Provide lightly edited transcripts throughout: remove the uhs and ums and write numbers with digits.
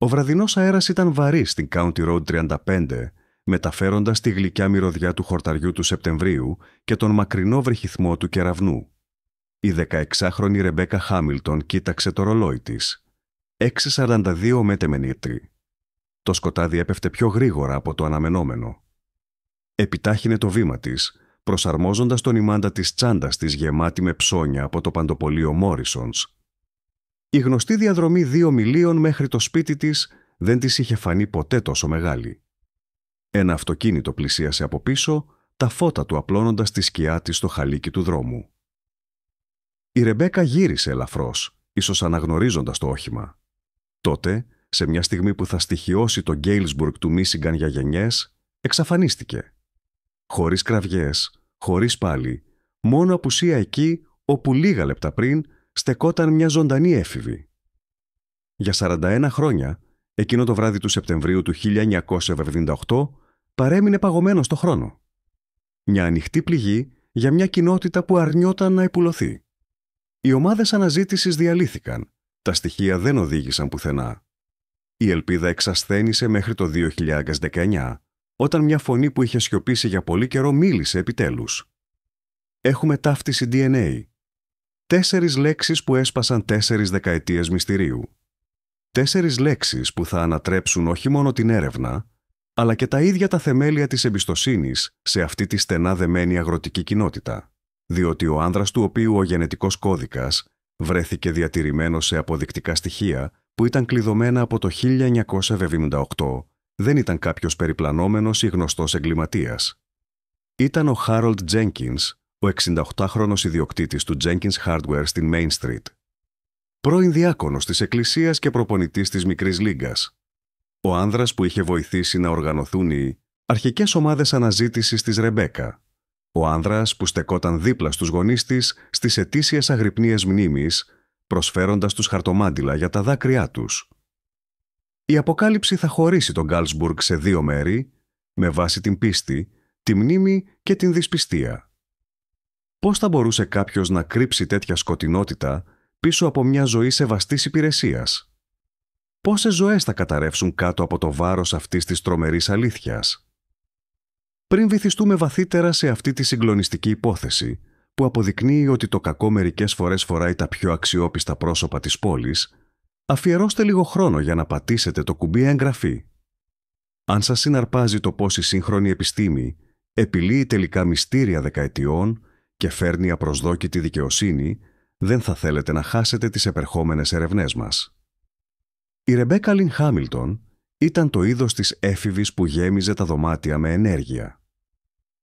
Ο βραδινός αέρας ήταν βαρύς στην County Road 35, μεταφέροντας τη γλυκιά μυρωδιά του χορταριού του Σεπτεμβρίου και τον μακρινό βρυχυθμό του κεραυνού. Η 16χρονη Ρεμπέκα Χάμιλτον κοίταξε το ρολόι της. 6:42 μέτεμενήτρη. Το σκοτάδι έπεφτε πιο γρήγορα από το αναμενόμενο. Επιτάχυνε το βήμα της, προσαρμόζοντας τον ημάντα της τσάντας της γεμάτη με ψώνια από το παντοπολείο Μόρισονς. Η γνωστή διαδρομή 2 μιλίων μέχρι το σπίτι της δεν της είχε φανεί ποτέ τόσο μεγάλη. Ένα αυτοκίνητο πλησίασε από πίσω, τα φώτα του απλώνοντας τη σκιά της στο χαλίκι του δρόμου. Η Ρεμπέκα γύρισε ελαφρώς, ίσως αναγνωρίζοντας το όχημα. Τότε, σε μια στιγμή που θα στοιχειώσει το Γκέιλσμπουργκ του Μίσιγκαν για γενιές, εξαφανίστηκε. Χωρίς κραυγές, χωρίς πάλι, μόνο απουσία εκεί όπου λίγα λεπτά πριν στεκόταν μια ζωντανή έφηβη. Για 41 χρόνια, εκείνο το βράδυ του Σεπτεμβρίου του 1978, παρέμεινε παγωμένο στο χρόνο. Μια ανοιχτή πληγή για μια κοινότητα που αρνιόταν να υπουλωθεί. Οι ομάδες αναζήτησης διαλύθηκαν. Τα στοιχεία δεν οδήγησαν πουθενά. Η ελπίδα εξασθένησε μέχρι το 2019, όταν μια φωνή που είχε σιωπήσει για πολύ καιρό μίλησε επιτέλους. Έχουμε ταύτιση DNA. 4 λέξεις που έσπασαν 4 δεκαετίες μυστηρίου. 4 λέξεις που θα ανατρέψουν όχι μόνο την έρευνα, αλλά και τα ίδια τα θεμέλια της εμπιστοσύνης σε αυτή τη στενά δεμένη αγροτική κοινότητα, διότι ο άνδρας του οποίου ο γενετικός κώδικας βρέθηκε διατηρημένος σε αποδεικτικά στοιχεία που ήταν κλειδωμένα από το 1978, δεν ήταν κάποιος περιπλανόμενος ή γνωστός εγκληματίας. Ήταν ο Harold Jenkins, ο 68χρονος ιδιοκτήτης του Jenkins Hardware στην Main Street. Πρώην διάκονος της Εκκλησίας και προπονητής της Μικρής Λίγκας. Ο άνδρας που είχε βοηθήσει να οργανωθούν οι αρχικές ομάδες αναζήτησης της Ρεμπέκα. Ο άνδρας που στεκόταν δίπλα στους γονείς της στις ετήσιες αγρυπνίες μνήμης, προσφέροντας τους χαρτομάντιλα για τα δάκρυά τους. Η αποκάλυψη θα χωρίσει τον Γκάλσμπουργκ σε 2 μέρη, με βάση την πίστη, τη μνήμη και την δυσπιστία. Πώς θα μπορούσε κάποιος να κρύψει τέτοια σκοτεινότητα πίσω από μια ζωή σεβαστής υπηρεσίας? Πόσες ζωές θα καταρρεύσουν κάτω από το βάρος αυτής της τρομερής αλήθειας? Πριν βυθιστούμε βαθύτερα σε αυτή τη συγκλονιστική υπόθεση, που αποδεικνύει ότι το κακό μερικές φορές φοράει τα πιο αξιόπιστα πρόσωπα της πόλης, αφιερώστε λίγο χρόνο για να πατήσετε το κουμπί εγγραφή. Αν σας συναρπάζει το πώς η σύγχρονη επιστήμη επιλύει τελικά μυστήρια δεκαετιών και φέρνει απροσδόκητη δικαιοσύνη, δεν θα θέλετε να χάσετε τις επερχόμενες ερευνές μας. Η Ρεμπέκα Λιν Χάμιλτον ήταν το είδος της έφηβης που γέμιζε τα δωμάτια με ενέργεια.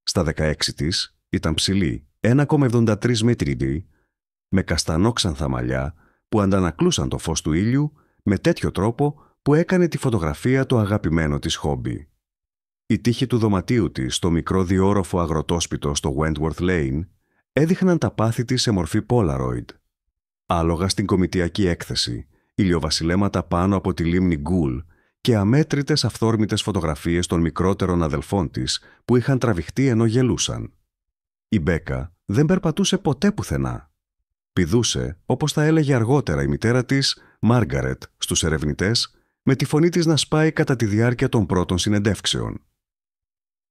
Στα 16 της ήταν ψηλή, 1,73 μέτρη, με καστανόξανθα μαλλιά που αντανακλούσαν το φως του ήλιου με τέτοιο τρόπο που έκανε τη φωτογραφία το αγαπημένο της χόμπι. Οι τοίχοι του δωματίου της στο μικρό διόροφο αγροτόσπιτο στο Wentworth Lane έδειχναν τα πάθη της σε μορφή Polaroid. Άλογα στην κομιτειακή έκθεση, ηλιοβασιλέματα πάνω από τη λίμνη Γκουλ και αμέτρητες αυθόρμητες φωτογραφίες των μικρότερων αδελφών της που είχαν τραβηχτεί ενώ γελούσαν. Η Μπέκα δεν περπατούσε ποτέ πουθενά. Πηδούσε, όπως θα έλεγε αργότερα η μητέρα της, Μάργαρετ, στους ερευνητές, με τη φωνή της να σπάει κατά τη διάρκεια των πρώτων συνεντεύξεων.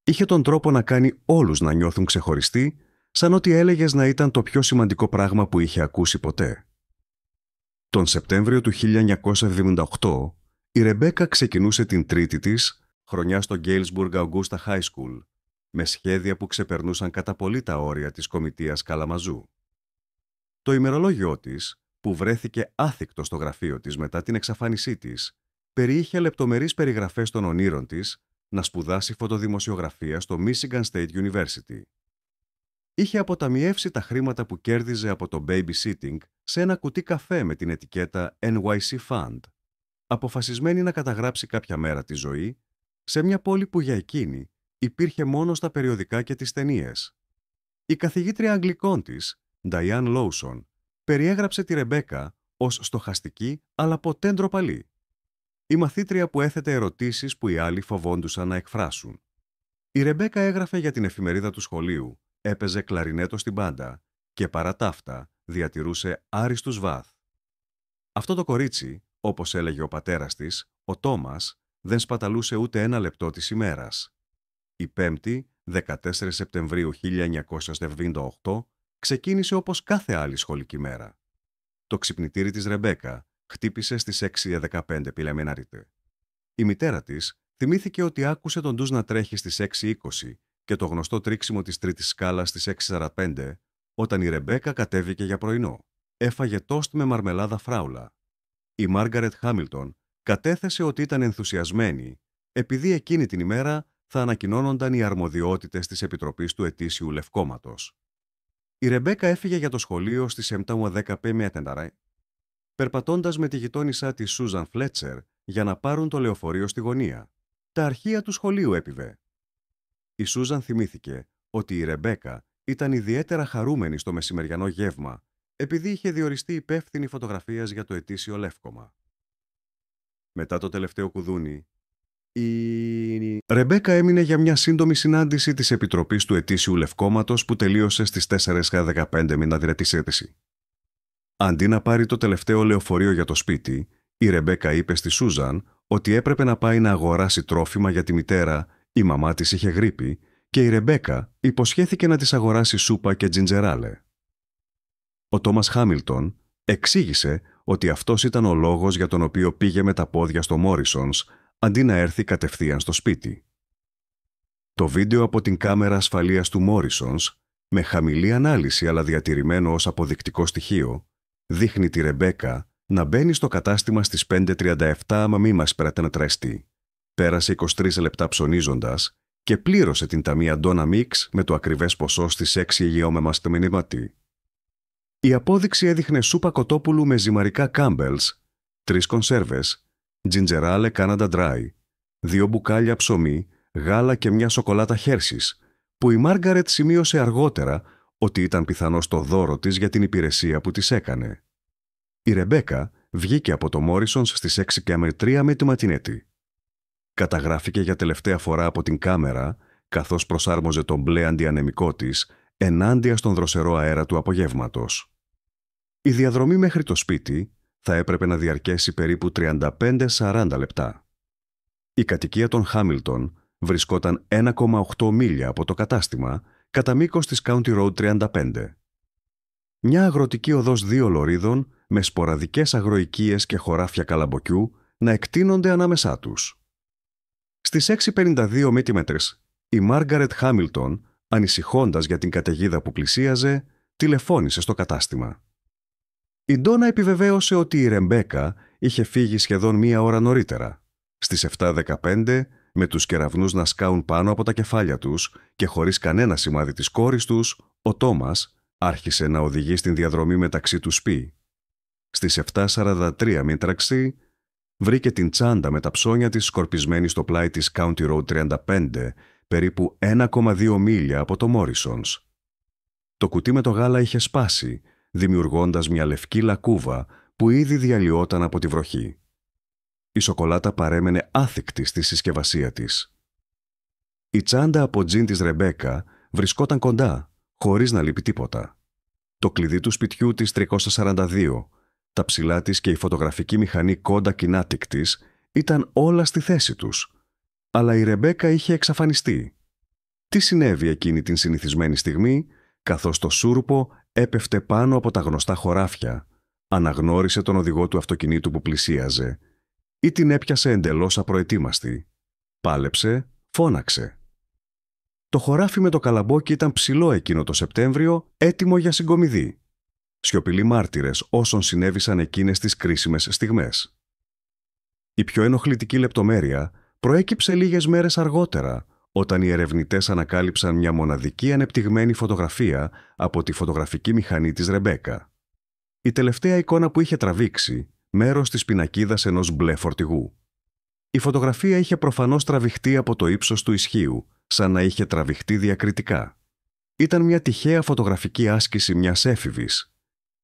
Είχε τον τρόπο να κάνει όλους να νιώθουν ξεχωριστοί, σαν ότι έλεγες να ήταν το πιο σημαντικό πράγμα που είχε ακούσει ποτέ. Τον Σεπτέμβριο του 1978, η Ρεμπέκα ξεκινούσε την τρίτη της χρονιά στο Galesburg Augusta High School, με σχέδια που ξεπερνούσαν κατά πολύ τα όρια της κομιτείας Καλαμαζού. Το ημερολόγιό της, που βρέθηκε άθικτο στο γραφείο της μετά την εξαφάνισή της, περιείχε λεπτομερείς περιγραφές των ονείρων της να σπουδάσει φωτοδημοσιογραφία στο Michigan State University. Είχε αποταμιεύσει τα χρήματα που κέρδιζε από το babysitting σε ένα κουτί καφέ με την ετικέτα NYC Fund, αποφασισμένη να καταγράψει κάποια μέρα τη ζωή σε μια πόλη που για εκείνη υπήρχε μόνο στα περιοδικά και τις ταινίες. Η καθηγήτρια Αγγλικών της, Diane Lawson, περιέγραψε τη Ρεμπέκα ως στοχαστική αλλά ποτέ ντροπαλή. Η μαθήτρια που έθετε ερωτήσεις που οι άλλοι φοβόντουσαν να εκφράσουν. Η Ρεμπέκα έγραφε για την εφημερίδα του σχολείου, έπαιζε κλαρινέτο στην μπάντα και παρά ταύτα διατηρούσε άριστους βάθ. Αυτό το κορίτσι, Όπως έλεγε ο πατέρας της, ο Τόμας δεν σπαταλούσε ούτε ένα λεπτό της ημέρας. Η Πέμπτη, 14 Σεπτεμβρίου 1978, ξεκίνησε όπως κάθε άλλη σχολική μέρα. Το ξυπνητήρι της Ρεμπέκα χτύπησε στις 6:15 π.μ. Η μητέρα της θυμήθηκε ότι άκουσε τον ντους να τρέχει στις 6:20 και το γνωστό τρίξιμο της τρίτης σκάλας στις 6:45 όταν η Ρεμπέκα κατέβηκε για πρωινό. Έφαγε τόστ με μαρμελάδα φράουλα. Η Μάργαρετ Χάμιλτον κατέθεσε ότι ήταν ενθουσιασμένη επειδή εκείνη την ημέρα θα ανακοινώνονταν οι αρμοδιότητες της Επιτροπής του Ετήσιου Λευκόματος. Η Ρεμπέκα έφυγε για το σχολείο στις 7:10 π.μ. περπατώντας με τη γειτόνισσα της Σούζαν Φλέτσερ για να πάρουν το λεωφορείο στη γωνία. Τα αρχεία του σχολείου έπιβε. Η Σούζαν θυμήθηκε ότι η Ρεμπέκα ήταν ιδιαίτερα χαρούμενη στο μεσημεριανό γεύμα επειδή είχε διοριστεί υπεύθυνη φωτογραφίας για το ετήσιο λεύκομα. Μετά το τελευταίο κουδούνι, η Ρεμπέκα έμεινε για μια σύντομη συνάντηση της Επιτροπής του Ετήσιου Λευκόματος που τελείωσε στις 4:15 με αδυνατήσέτηση. Αντί να πάρει το τελευταίο λεωφορείο για το σπίτι, η Ρεμπέκα είπε στη Σούζαν ότι έπρεπε να πάει να αγοράσει τρόφιμα για τη μητέρα, η μαμά της είχε γρίπη και η Ρεμπέκα υποσχέθηκε να της αγοράσει σούπα και τζιντζεράλε. Ο Τόμας Χάμιλτον εξήγησε ότι αυτός ήταν ο λόγος για τον οποίο πήγε με τα πόδια στο Μόρισονς αντί να έρθει κατευθείαν στο σπίτι. Το βίντεο από την κάμερα ασφαλείας του Μόρισονς, με χαμηλή ανάλυση αλλά διατηρημένο ως αποδεικτικό στοιχείο, δείχνει τη Ρεμπέκα να μπαίνει στο κατάστημα στις 5:37 μα μη μας πρέτενετρέστη. Πέρασε 23 λεπτά ψωνίζοντας και πλήρωσε την ταμεία Ντόνα Μίξ με το ακριβές ποσό στις 6 υγειόμεμαστε μηνύματι. Η απόδειξη έδειχνε σούπα κοτόπουλου με ζυμαρικά Κάμπελς, 3 κονσέρβες, τζιντζεράλε Canada Dry, 2 μπουκάλια ψωμί, γάλα και μια σοκολάτα Χέρσις, που η Μάργαρετ σημείωσε αργότερα ότι ήταν πιθανώς το δώρο της για την υπηρεσία που της έκανε. Η Ρεμπέκα βγήκε από το Μόρισονς στις 6:03 με τη ματινέτη. Καταγράφηκε για τελευταία φορά από την κάμερα, καθώς προσάρμοζε τον μπλε αντιανεμικό της ενάντια στον δροσερό αέρα του απογεύματος. Η διαδρομή μέχρι το σπίτι θα έπρεπε να διαρκέσει περίπου 35-40 λεπτά. Η κατοικία των Χάμιλτον βρισκόταν 1,8 μίλια από το κατάστημα κατά μήκος της County Road 35. Μια αγροτική οδός 2 λωρίδων με σποραδικές αγροοικίες και χωράφια καλαμποκιού να εκτείνονται ανάμεσά τους. Στις 6:52 μίλιμετρες, η Μάργαρετ Χάμιλτον, ανησυχώντας για την καταιγίδα που πλησίαζε, τηλεφώνησε στο κατάστημα. Η Ντόνα επιβεβαίωσε ότι η Ρεμπέκα είχε φύγει σχεδόν 1 ώρα νωρίτερα. Στις 7:15, με τους κεραυνούς να σκάουν πάνω από τα κεφάλια τους και χωρίς κανένα σημάδι της κόρης τους, ο Τόμας άρχισε να οδηγεί στην διαδρομή μεταξύ του σπί. Στις 7:43 μήτραξή, βρήκε την τσάντα με τα ψώνια της σκορπισμένη στο πλάι της County Road 35, περίπου 1,2 μίλια από το Μόρισονς. Το κουτί με το γάλα είχε σπάσει, δημιουργώντας μια λευκή λακκούβα που ήδη διαλυόταν από τη βροχή. Η σοκολάτα παρέμενε άθικτη στη συσκευασία της. Η τσάντα από τζιν της Ρεμπέκα βρισκόταν κοντά, χωρίς να λείπει τίποτα. Το κλειδί του σπιτιού της 342, τα ψηλά της και η φωτογραφική μηχανή Kodak Kinetic της ήταν όλα στη θέση τους. Αλλά η Ρεμπέκα είχε εξαφανιστεί. Τι συνέβη εκείνη την συνηθισμένη στιγμή, καθώς το σούρουπο έπεφτε πάνω από τα γνωστά χωράφια, αναγνώρισε τον οδηγό του αυτοκινήτου που πλησίαζε ή την έπιασε εντελώς απροετοίμαστη. Πάλεψε, φώναξε. Το χωράφι με το καλαμπόκι ήταν ψηλό εκείνο το Σεπτέμβριο, έτοιμο για συγκομιδή. Σιωπηλοί μάρτυρες όσων συνέβησαν εκείνες τις κρίσιμες στιγμές. Η πιο ενοχλητική λεπτομέρεια προέκυψε λίγες μέρες αργότερα, όταν οι ερευνητές ανακάλυψαν μια μοναδική ανεπτυγμένη φωτογραφία από τη φωτογραφική μηχανή της Ρεμπέκα. Η τελευταία εικόνα που είχε τραβήξει, μέρος της πινακίδας ενός μπλε φορτηγού. Η φωτογραφία είχε προφανώς τραβηχτεί από το ύψος του ισχύου, σαν να είχε τραβηχτεί διακριτικά. Ήταν μια τυχαία φωτογραφική άσκηση μιας έφηβης.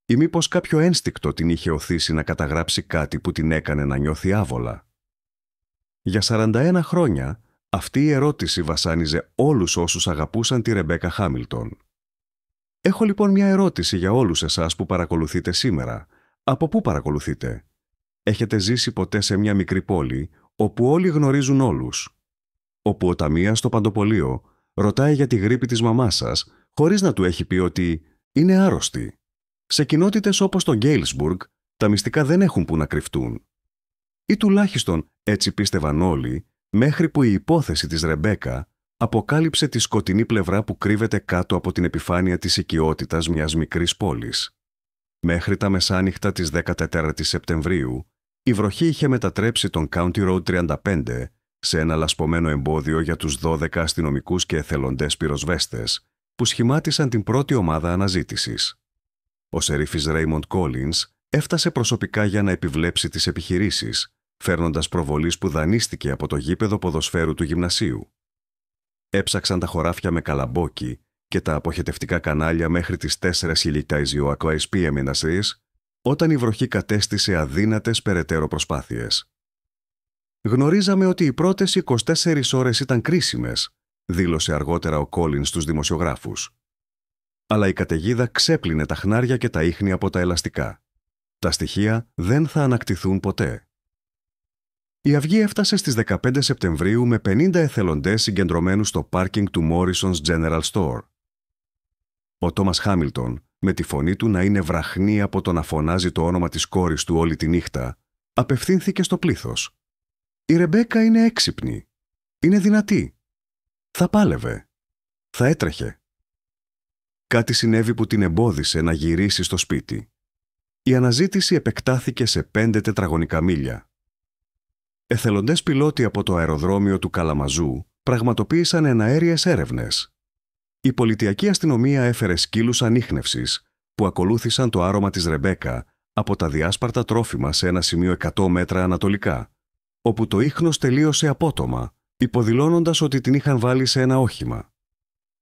Ή μήπως κάποιο ένστικτο την είχε οθήσει να καταγράψει κάτι που την έκανε να νιώθει άβολα. Για 41 χρόνια, αυτή η ερώτηση βασάνιζε όλους όσους αγαπούσαν τη Ρεμπέκα Χάμιλτον. Έχω λοιπόν μια ερώτηση για όλους εσάς που παρακολουθείτε σήμερα. Από πού παρακολουθείτε? έχετε ζήσει ποτέ σε μια μικρή πόλη όπου όλοι γνωρίζουν όλους? Όπου ο ταμείας στο παντοπολείο ρωτάει για τη γρίπη της μαμάς σας χωρίς να του έχει πει ότι είναι άρρωστη. Σε κοινότητες όπως το Γκέιλσμπουργκ, τα μυστικά δεν έχουν που να κρυφτούν. Ή τουλάχιστον έτσι πίστευαν όλοι, μέχρι που η υπόθεση της Ρεμπέκα αποκάλυψε τη σκοτεινή πλευρά που κρύβεται κάτω από την επιφάνεια της οικειότητας μιας μικρής πόλης. Μέχρι τα μεσάνυχτα της 14ης Σεπτεμβρίου, η βροχή είχε μετατρέψει τον County Road 35 σε ένα λασπωμένο εμπόδιο για τους 12 αστυνομικούς και εθελοντές πυροσβέστες που σχημάτισαν την πρώτη ομάδα αναζήτησης. Ο σερίφης Raymond Collins έφτασε προσωπικά για να επιβλέψει τις επιχειρήσεις, φέρνοντας προβολής που δανείστηκε από το γήπεδο ποδοσφαίρου του γυμνασίου. Έψαξαν τα χωράφια με καλαμπόκι και τα αποχετευτικά κανάλια μέχρι τις 4 ηλικτάιζιο PM όταν η βροχή κατέστησε αδύνατες περαιτέρω προσπάθειες. «Γνωρίζαμε ότι οι πρώτες 24 ώρες ήταν κρίσιμες», δήλωσε αργότερα ο Collins στους δημοσιογράφους. Αλλά η καταιγίδα ξέπλυνε τα χνάρια και τα ίχνη από τα ελαστικά. Τα στοιχεία δεν θα ανακτηθούν ποτέ. Η αυγή έφτασε στις 15 Σεπτεμβρίου με 50 εθελοντές συγκεντρωμένους στο πάρκινγκ του Morrison's General Store. Ο Τόμας Χάμιλτον, με τη φωνή του να είναι βραχνή από το να φωνάζει το όνομα της κόρης του όλη τη νύχτα, απευθύνθηκε στο πλήθος. «Η Ρεμπέκα είναι έξυπνη. Είναι δυνατή. Θα πάλευε. Θα έτρεχε». Κάτι συνέβη που την εμπόδισε να γυρίσει στο σπίτι. Η αναζήτηση επεκτάθηκε σε 5 τετραγωνικά μίλια. Εθελοντές πιλότοι από το αεροδρόμιο του Καλαμαζού πραγματοποίησαν εναέριες έρευνες. Η πολιτιακή αστυνομία έφερε σκύλους ανίχνευσης που ακολούθησαν το άρωμα της Ρεμπέκα από τα διάσπαρτα τρόφιμα σε ένα σημείο 100 μέτρα ανατολικά, όπου το ίχνος τελείωσε απότομα, υποδηλώνοντας ότι την είχαν βάλει σε ένα όχημα.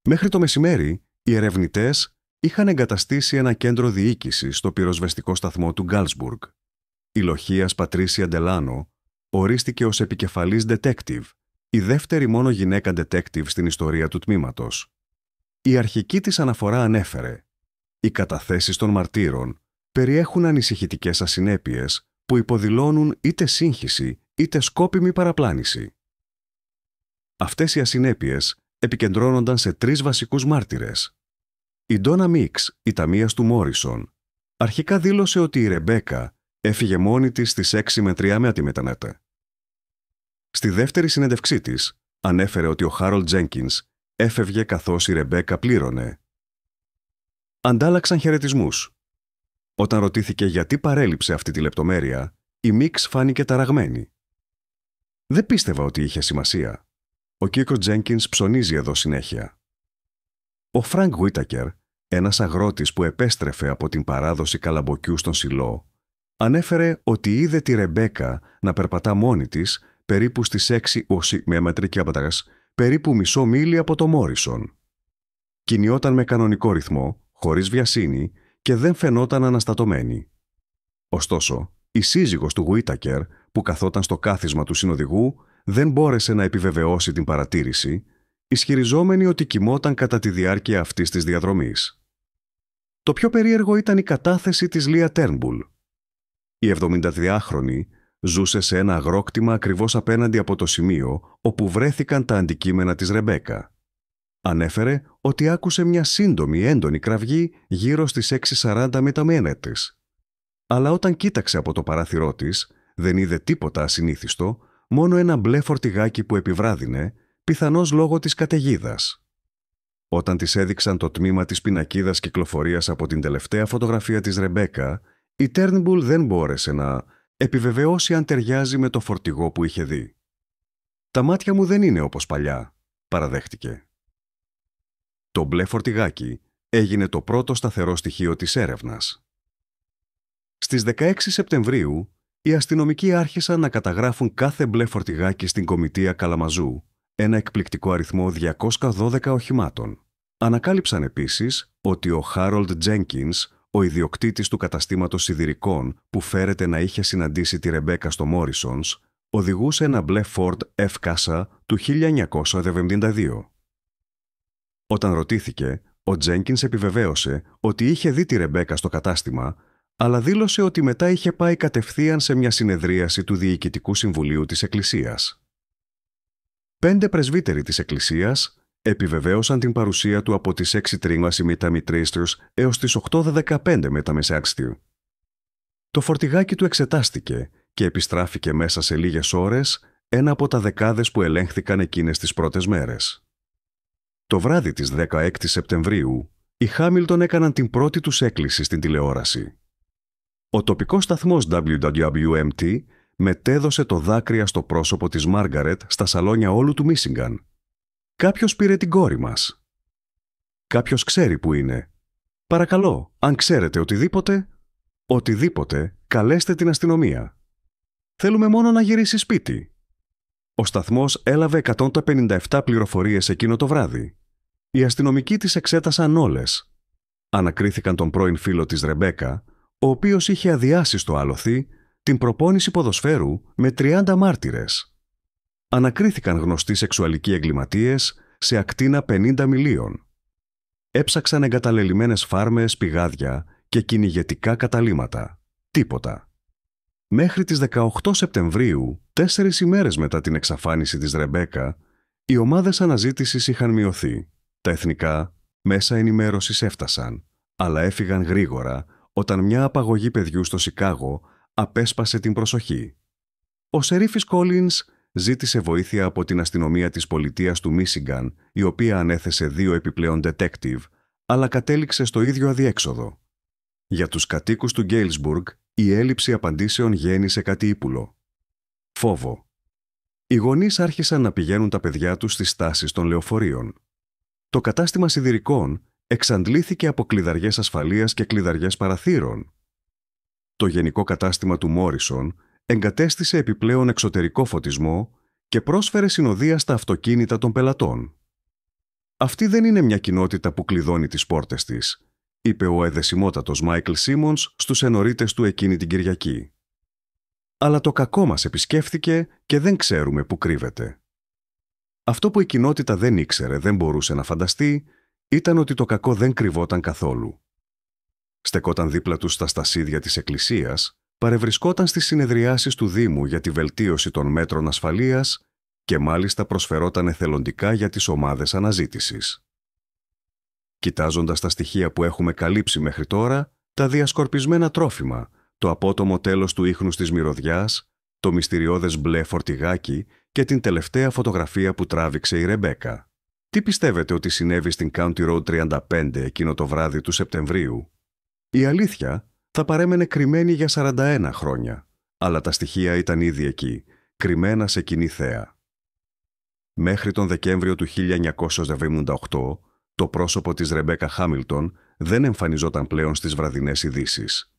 Μέχρι το μεσημέρι, οι ερευνητές είχαν εγκαταστήσει ένα κέντρο διοίκησης στο πυροσβεστικό σταθμό του Γκάλσμπουργκ. Η Λοχίας Πατρίσια Ντελάνο ορίστηκε ως επικεφαλής detective, η δεύτερη μόνο γυναίκα detective στην ιστορία του τμήματος. Η αρχική της αναφορά ανέφερε «Οι καταθέσεις των μαρτύρων περιέχουν ανησυχητικές ασυνέπειες που υποδηλώνουν είτε σύγχυση είτε σκόπιμη παραπλάνηση». Αυτές οι ασυνέπειες επικεντρώνονταν σε 3 βασικούς μάρτυρες. Η Ντόνα Μίξ, η ταμείας του Μόρισον, αρχικά δήλωσε ότι η Ρεμπέκα έφυγε μόνη της στις 6 με 3 με τη μετανέτε. Στη δεύτερη συνέντευξή της, ανέφερε ότι ο Χάρολντ Τζένκινς έφευγε καθώς η Ρεμπέκα πλήρωνε. Αντάλλαξαν χαιρετισμούς. Όταν ρωτήθηκε γιατί παρέλειψε αυτή τη λεπτομέρεια, η Μίξ φάνηκε ταραγμένη. «Δεν πίστευα ότι είχε σημασία. Ο Κίκο Τζένκινς ψωνίζει εδώ συνέχεια». Ο Φρανκ Γουίτακερ, ένας αγρότης που επέστρεφε από την παράδοση καλαμποκιού στον Σιλό, ανέφερε ότι είδε τη Ρεμπέκα να περπατά μόνη της περίπου στις 6 με μετρική απαταγάς, περίπου μισό μίλι από το Μόρισον. Κινιόταν με κανονικό ρυθμό, χωρίς βιασύνη και δεν φαινόταν αναστατωμένη. Ωστόσο, η σύζυγος του Γουίτακερ, που καθόταν στο κάθισμα του συνοδηγού, δεν μπόρεσε να επιβεβαιώσει την παρατήρηση, ισχυριζόμενη ότι κοιμόταν κατά τη διάρκεια αυτής της διαδρομής. Το πιο περίεργο ήταν η κατάθεση της Λία Τέρνμπουλ. Η 72χρονη ζούσε σε ένα αγρόκτημα ακριβώς απέναντι από το σημείο όπου βρέθηκαν τα αντικείμενα της Ρεμπέκα. Ανέφερε ότι άκουσε μια σύντομη έντονη κραυγή γύρω στις 6:40 με τα μένετες. Αλλά όταν κοίταξε από το παράθυρό της, δεν είδε τίποτα ασυνήθιστο, μόνο ένα μπλε φορτηγάκι που επιβράδυνε, πιθανώς λόγω της καταιγίδας. Όταν της έδειξαν το τμήμα της πινακίδας κυκλοφορίας από την τελευταία φωτογραφία της Ρεμπέκα, η Τέρνμπουλ δεν μπόρεσε να επιβεβαιώσει αν ταιριάζει με το φορτηγό που είχε δει. «Τα μάτια μου δεν είναι όπως παλιά», παραδέχτηκε. Το μπλε φορτηγάκι έγινε το πρώτο σταθερό στοιχείο της έρευνας. Στις 16 Σεπτεμβρίου, οι αστυνομικοί άρχισαν να καταγράφουν κάθε μπλε φορτηγάκι στην Κομιτεία Καλαμαζού, ένα εκπληκτικό αριθμό 212 οχημάτων. Ανακάλυψαν επίσης ότι ο Χάρολντ Τζένκινς, ο ιδιοκτήτης του καταστήματος σιδηρικών που φέρεται να είχε συναντήσει τη Ρεμπέκα στο Μόρισονς, οδηγούσε ένα μπλε Ford F-Casa του 1972. Όταν ρωτήθηκε, ο Τζένκινς επιβεβαίωσε ότι είχε δει τη Ρεμπέκα στο κατάστημα, αλλά δήλωσε ότι μετά είχε πάει κατευθείαν σε μια συνεδρίαση του Διοικητικού Συμβουλίου της Εκκλησίας. 5 πρεσβύτεροι της Εκκλησίας επιβεβαίωσαν την παρουσία του από τις 6 τρίμαση μεταμητρίστρους έως τις 8:15 μετά μεσαίαξτιου. Το φορτηγάκι του εξετάστηκε και επιστράφηκε μέσα σε λίγες ώρες, ένα από τα δεκάδες που ελέγχθηκαν εκείνες τις πρώτες μέρες. Το βράδυ της 16ης Σεπτεμβρίου, οι Χάμιλτον έκαναν την πρώτη τους έκκληση στην τηλεόραση. Ο τοπικός σταθμός WWMT μετέδωσε το δάκρυα στο πρόσωπο της Μάργαρετ στα σαλόνια όλου του Μίσιγκαν. «Κάποιος πήρε την κόρη μας. Κάποιος ξέρει που είναι. Παρακαλώ, αν ξέρετε οτιδήποτε, καλέστε την αστυνομία. Θέλουμε μόνο να γυρίσει σπίτι». Ο σταθμός έλαβε 157 πληροφορίες εκείνο το βράδυ. Οι αστυνομικοί τις εξέτασαν όλες. Ανακρίθηκαν τον πρώην φίλο της Ρεμπέκα, ο οποίος είχε αδειάσει στο άλοθη την προπόνηση ποδοσφαίρου με 30 μάρτυρες. Ανακρίθηκαν γνωστοί σεξουαλικοί εγκληματίες σε ακτίνα 50 μιλίων. Έψαξαν εγκαταλελειμμένες φάρμες, πηγάδια και κυνηγετικά καταλύματα. Τίποτα. Μέχρι τις 18 Σεπτεμβρίου, 4 ημέρες μετά την εξαφάνιση της Ρεμπέκα, οι ομάδες αναζήτησης είχαν μειωθεί. Τα εθνικά μέσα ενημέρωσης έφτασαν, αλλά έφυγαν γρήγορα όταν μια απαγωγή παιδιού στο Σικάγο απέσπασε την προσοχή. Ο Σερίφης Κόλινς ζήτησε βοήθεια από την αστυνομία της πολιτείας του Μίσιγκαν, η οποία ανέθεσε 2 επιπλέον detective, αλλά κατέληξε στο ίδιο αδιέξοδο. Για τους κατοίκους του Γκέιλσμπουργκ, η έλλειψη απαντήσεων γέννησε κάτι ύπουλο. Φόβο. Οι γονείς άρχισαν να πηγαίνουν τα παιδιά τους στις στάσεις των λεωφορείων. Το κατάστημα σιδηρικών εξαντλήθηκε από κλειδαριές ασφαλείας και κλειδαριές παραθύρων. Το γενικό κατάστημα του Μόρισον εγκατέστησε επιπλέον εξωτερικό φωτισμό και πρόσφερε συνοδεία στα αυτοκίνητα των πελατών. «Αυτή δεν είναι μια κοινότητα που κλειδώνει τις πόρτες της», είπε ο εδεσιμότατος Μάικλ Σίμονς στους ενορίτες του εκείνη την Κυριακή. «Αλλά το κακό μας επισκέφθηκε και δεν ξέρουμε που κρύβεται». Αυτό που η κοινότητα δεν ήξερε, δεν μπορούσε να φανταστεί, ήταν ότι το κακό δεν κρυβόταν καθόλου. Στεκόταν δίπλα τους στα στασίδια της εκκλησίας, παρευρισκόταν στις συνεδριάσεις του Δήμου για τη βελτίωση των μέτρων ασφαλείας και μάλιστα προσφερόταν εθελοντικά για τις ομάδες αναζήτησης. Κοιτάζοντας τα στοιχεία που έχουμε καλύψει μέχρι τώρα, τα διασκορπισμένα τρόφιμα, το απότομο τέλος του ίχνους της μυρωδιάς, το μυστηριώδες μπλε φορτηγάκι και την τελευταία φωτογραφία που τράβηξε η Ρεμπέκα. Τι πιστεύετε ότι συνέβη στην County Road 35 εκείνο το βράδυ του Σεπτεμβρίου? Η αλήθεια θα παρέμενε κρυμμένη για 41 χρόνια, αλλά τα στοιχεία ήταν ήδη εκεί, κρυμμένα σε κοινή θέα. Μέχρι τον Δεκέμβριο του 1978, το πρόσωπο της Ρεμπέκα Χάμιλτον δεν εμφανιζόταν πλέον στις βραδινές ειδήσεις.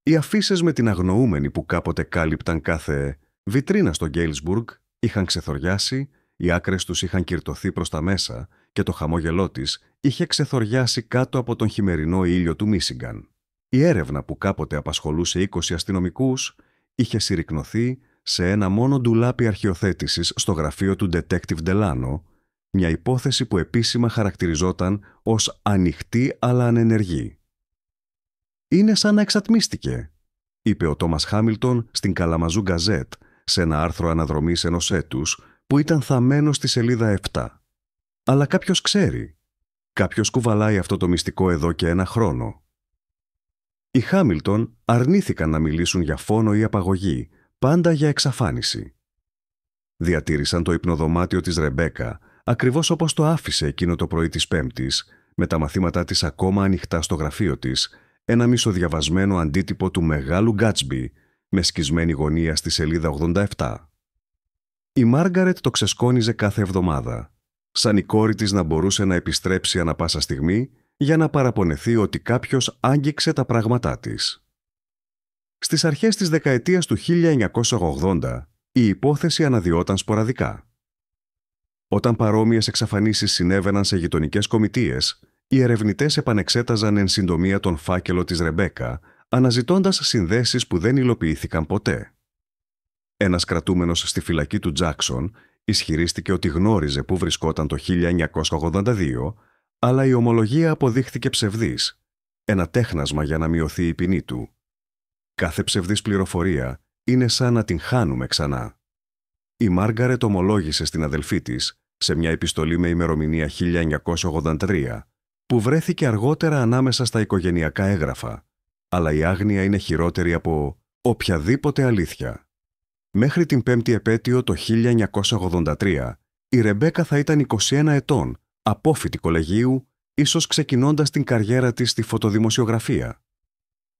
Οι αφίσες με την αγνοούμενη που κάποτε κάλυπταν κάθε βιτρίνα στο Γκέιλσμπουργκ είχαν ξεθοριάσει, οι άκρες τους είχαν κυρτωθεί προς τα μέσα και το χαμόγελό της είχε ξεθοριάσει κάτω από τον χειμερινό ήλιο του Μίσιγκαν. Η έρευνα που κάποτε απασχολούσε 20 αστυνομικούς είχε συρρικνωθεί σε ένα μόνο ντουλάπι αρχιοθέτησης στο γραφείο του Detective Delano, μια υπόθεση που επίσημα χαρακτηριζόταν ως ανοιχτή αλλά ανενεργή. «Είναι σαν να εξατμίστηκε», είπε ο Τόμας Χάμιλτον στην Καλαμαζού Γκαζέτ σε ένα άρθρο αναδρομής ενός έτους που ήταν θαμμένο στη σελίδα 7. «Αλλά κάποιος ξέρει. Κάποιος κουβαλάει αυτό το μυστικό εδώ και 1 χρόνο». Οι Χάμιλτον αρνήθηκαν να μιλήσουν για φόνο ή απαγωγή, πάντα για εξαφάνιση. Διατήρησαν το υπνοδωμάτιο της Ρεμπέκα, ακριβώς όπως το άφησε εκείνο το πρωί της Πέμπτης, με τα μαθήματά της ακόμα ανοιχτά στο γραφείο της, ένα μισοδιαβασμένο αντίτυπο του Μεγάλου Γκάτσμπι, με σκισμένη γωνία στη σελίδα 87. Η Μάργαρετ το ξεσκόνιζε κάθε εβδομάδα, σαν η κόρη της να μπορούσε να επιστρέψει ανα πάσα στιγμή για να παραπονεθεί ότι κάποιος άγγιξε τα πράγματά της. Στις αρχές της δεκαετίας του 1980, η υπόθεση αναδυόταν σποραδικά. Όταν παρόμοιες εξαφανίσεις συνέβαιναν σε γειτονικές κομιτείες, οι ερευνητές επανεξέταζαν εν συντομία τον φάκελο της Ρεμπέκα, αναζητώντας συνδέσεις που δεν υλοποιήθηκαν ποτέ. Ένας κρατούμενος στη φυλακή του Τζάκσον ισχυρίστηκε ότι γνώριζε πού βρισκόταν το 1982, αλλά η ομολογία αποδείχθηκε ψευδής ένα τέχνασμα για να μειωθεί η ποινή του. Κάθε ψευδής πληροφορία είναι σαν να την χάνουμε ξανά. Η Μάργαρετ ομολόγησε στην αδελφή της, σε μια επιστολή με ημερομηνία 1983, που βρέθηκε αργότερα ανάμεσα στα οικογενειακά έγγραφα, αλλά η άγνοια είναι χειρότερη από οποιαδήποτε αλήθεια. Μέχρι την 5η επέτειο το 1983, η Ρεμπέκα θα ήταν 21 ετών, απόφοιτη κολεγίου, ίσως ξεκινώντας την καριέρα της στη φωτοδημοσιογραφία.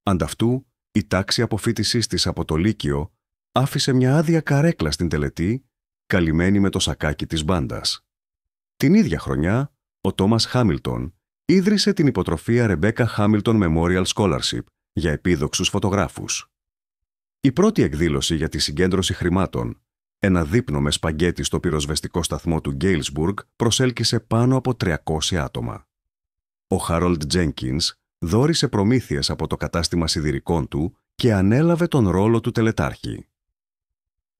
Ανταυτού, η τάξη αποφοίτησής της από το Λύκειο άφησε μια άδεια καρέκλα στην τελετή, καλυμμένη με το σακάκι της μπάντας. Την ίδια χρονιά, ο Τόμας Χάμιλτον ίδρυσε την υποτροφία Rebecca Hamilton Memorial Scholarship για επίδοξους φωτογράφους. Η πρώτη εκδήλωση για τη συγκέντρωση χρημάτων, ένα δείπνο με σπαγκέτι στο πυροσβεστικό σταθμό του Γκέιλσμπουργκ, προσέλκυσε πάνω από 300 άτομα. Ο Χάρολντ Τζένκινς δώρισε προμήθειες από το κατάστημα σιδηρικών του και ανέλαβε τον ρόλο του τελετάρχη.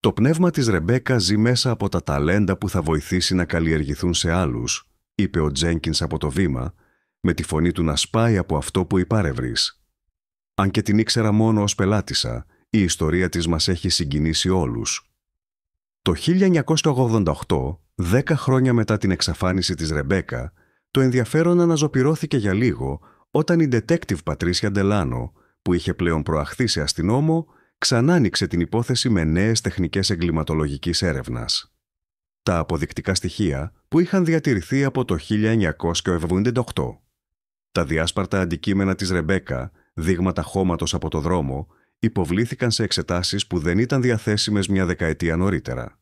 Το πνεύμα της Ρεμπέκα ζει μέσα από τα ταλέντα που θα βοηθήσει να καλλιεργηθούν σε άλλους, είπε ο Τζένκινς από το βήμα, με τη φωνή του να σπάει από αυτό που υπάρευρεις. Αν και την ήξερα μόνο ως πελάτησα, η ιστορία της μας έχει συγκινήσει όλους. Το 1988, 10 χρόνια μετά την εξαφάνιση της Ρεμπέκα, το ενδιαφέρον αναζωπυρώθηκε για λίγο όταν η detective Πατρίσια Ντελάνο, που είχε πλέον προαχθεί σε αστυνόμο, ξανά άνοιξε την υπόθεση με νέες τεχνικές εγκληματολογικής έρευνας. Τα αποδεικτικά στοιχεία που είχαν διατηρηθεί από το 1978. Τα διάσπαρτα αντικείμενα της Ρεμπέκα, δείγματα χώματος από το δρόμο, υποβλήθηκαν σε εξετάσεις που δεν ήταν διαθέσιμες μια δεκαετία νωρίτερα.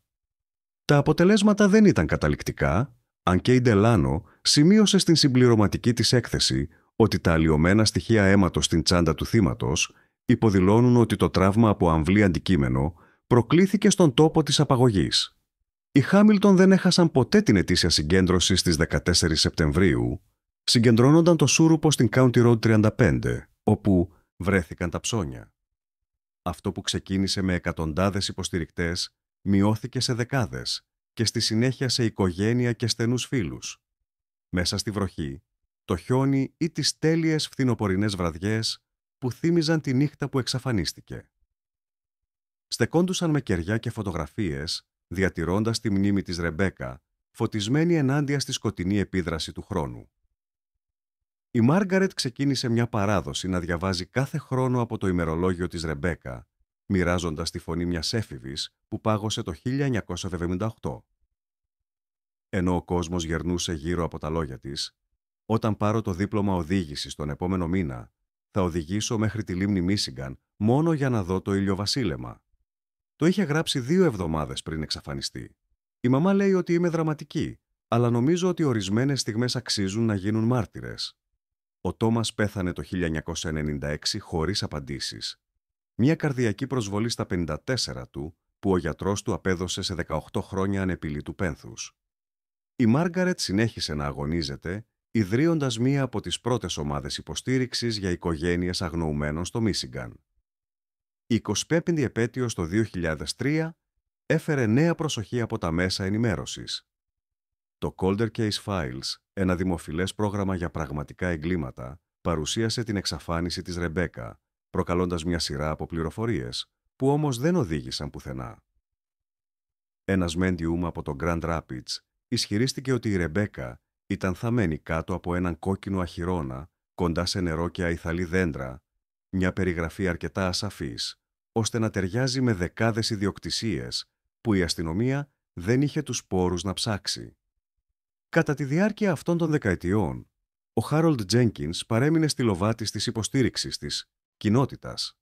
Τα αποτελέσματα δεν ήταν καταληκτικά, αν και η Ντελάνο σημείωσε στην συμπληρωματική της έκθεση ότι τα αλλοιωμένα στοιχεία αίματος στην τσάντα του θύματος υποδηλώνουν ότι το τραύμα από αμβλή αντικείμενο προκλήθηκε στον τόπο της απαγωγής. Οι Χάμιλτον δεν έχασαν ποτέ την ετήσια συγκέντρωση στις 14 Σεπτεμβρίου, συγκεντρώνονταν το σούρουπο στην County Road 35, όπου βρέθηκαν τα ψώνια. Αυτό που ξεκίνησε με εκατοντάδες υποστηρικτές μειώθηκε σε δεκάδες και στη συνέχεια σε οικογένεια και στενούς φίλους. Μέσα στη βροχή, το χιόνι ή τις τέλειες φθινοπορεινές βραδιές που θύμιζαν τη νύχτα που εξαφανίστηκε. Στεκόντουσαν με κεριά και φωτογραφίες, διατηρώντας τη μνήμη της Ρεμπέκα, φωτισμένη ενάντια στη σκοτεινή επίδραση του χρόνου. Η Μάργαρετ ξεκίνησε μια παράδοση να διαβάζει κάθε χρόνο από το ημερολόγιο της Ρεμπέκα, μοιράζοντας τη φωνή μιας έφηβης που πάγωσε το 1978. Ενώ ο κόσμος γερνούσε γύρω από τα λόγια της, «Όταν πάρω το δίπλωμα οδήγησης τον επόμενο μήνα, θα οδηγήσω μέχρι τη λίμνη Μίσιγκαν μόνο για να δω το ηλιοβασίλεμα». Το είχε γράψει 2 εβδομάδες πριν εξαφανιστεί. Η μαμά λέει ότι είμαι δραματική, αλλά νομίζω ότι ορισμένες στιγμές αξίζουν να γίνουν μάρτυρες. Ο Τόμας πέθανε το 1996 χωρίς απαντήσεις. Μια καρδιακή προσβολή στα 54 του, που ο γιατρός του απέδωσε σε 18 χρόνια ανεπιλήτου πένθους. Η Μάργαρετ συνέχισε να αγωνίζεται, ιδρύοντας μία από τις πρώτες ομάδες υποστήριξης για οικογένειες αγνοουμένων στο Μίσιγκαν. Η 25η επέτειος το 2003 έφερε νέα προσοχή από τα μέσα ενημέρωσης. Το Colder Case Files, ένα δημοφιλές πρόγραμμα για πραγματικά εγκλήματα, παρουσίασε την εξαφάνιση της Ρεμπέκα, προκαλώντας μια σειρά από πληροφορίες, που όμως δεν οδήγησαν πουθενά. Ένας μέντιουμ από το Grand Rapids ισχυρίστηκε ότι η Ρεμπέκα ήταν θαμμένη κάτω από έναν κόκκινο αχυρώνα, κοντά σε νερό και αϊθαλή δέντρα, μια περιγραφή αρκετά ασαφής, ώστε να ταιριάζει με δεκάδες ιδιοκτησίες που η αστυνομία δεν είχε τους πόρους να ψάξει. Κατά τη διάρκεια αυτών των δεκαετιών, ο Χάρολντ Τζένκινς παρέμεινε στη λοβάτη της υποστήριξης της κοινότητας.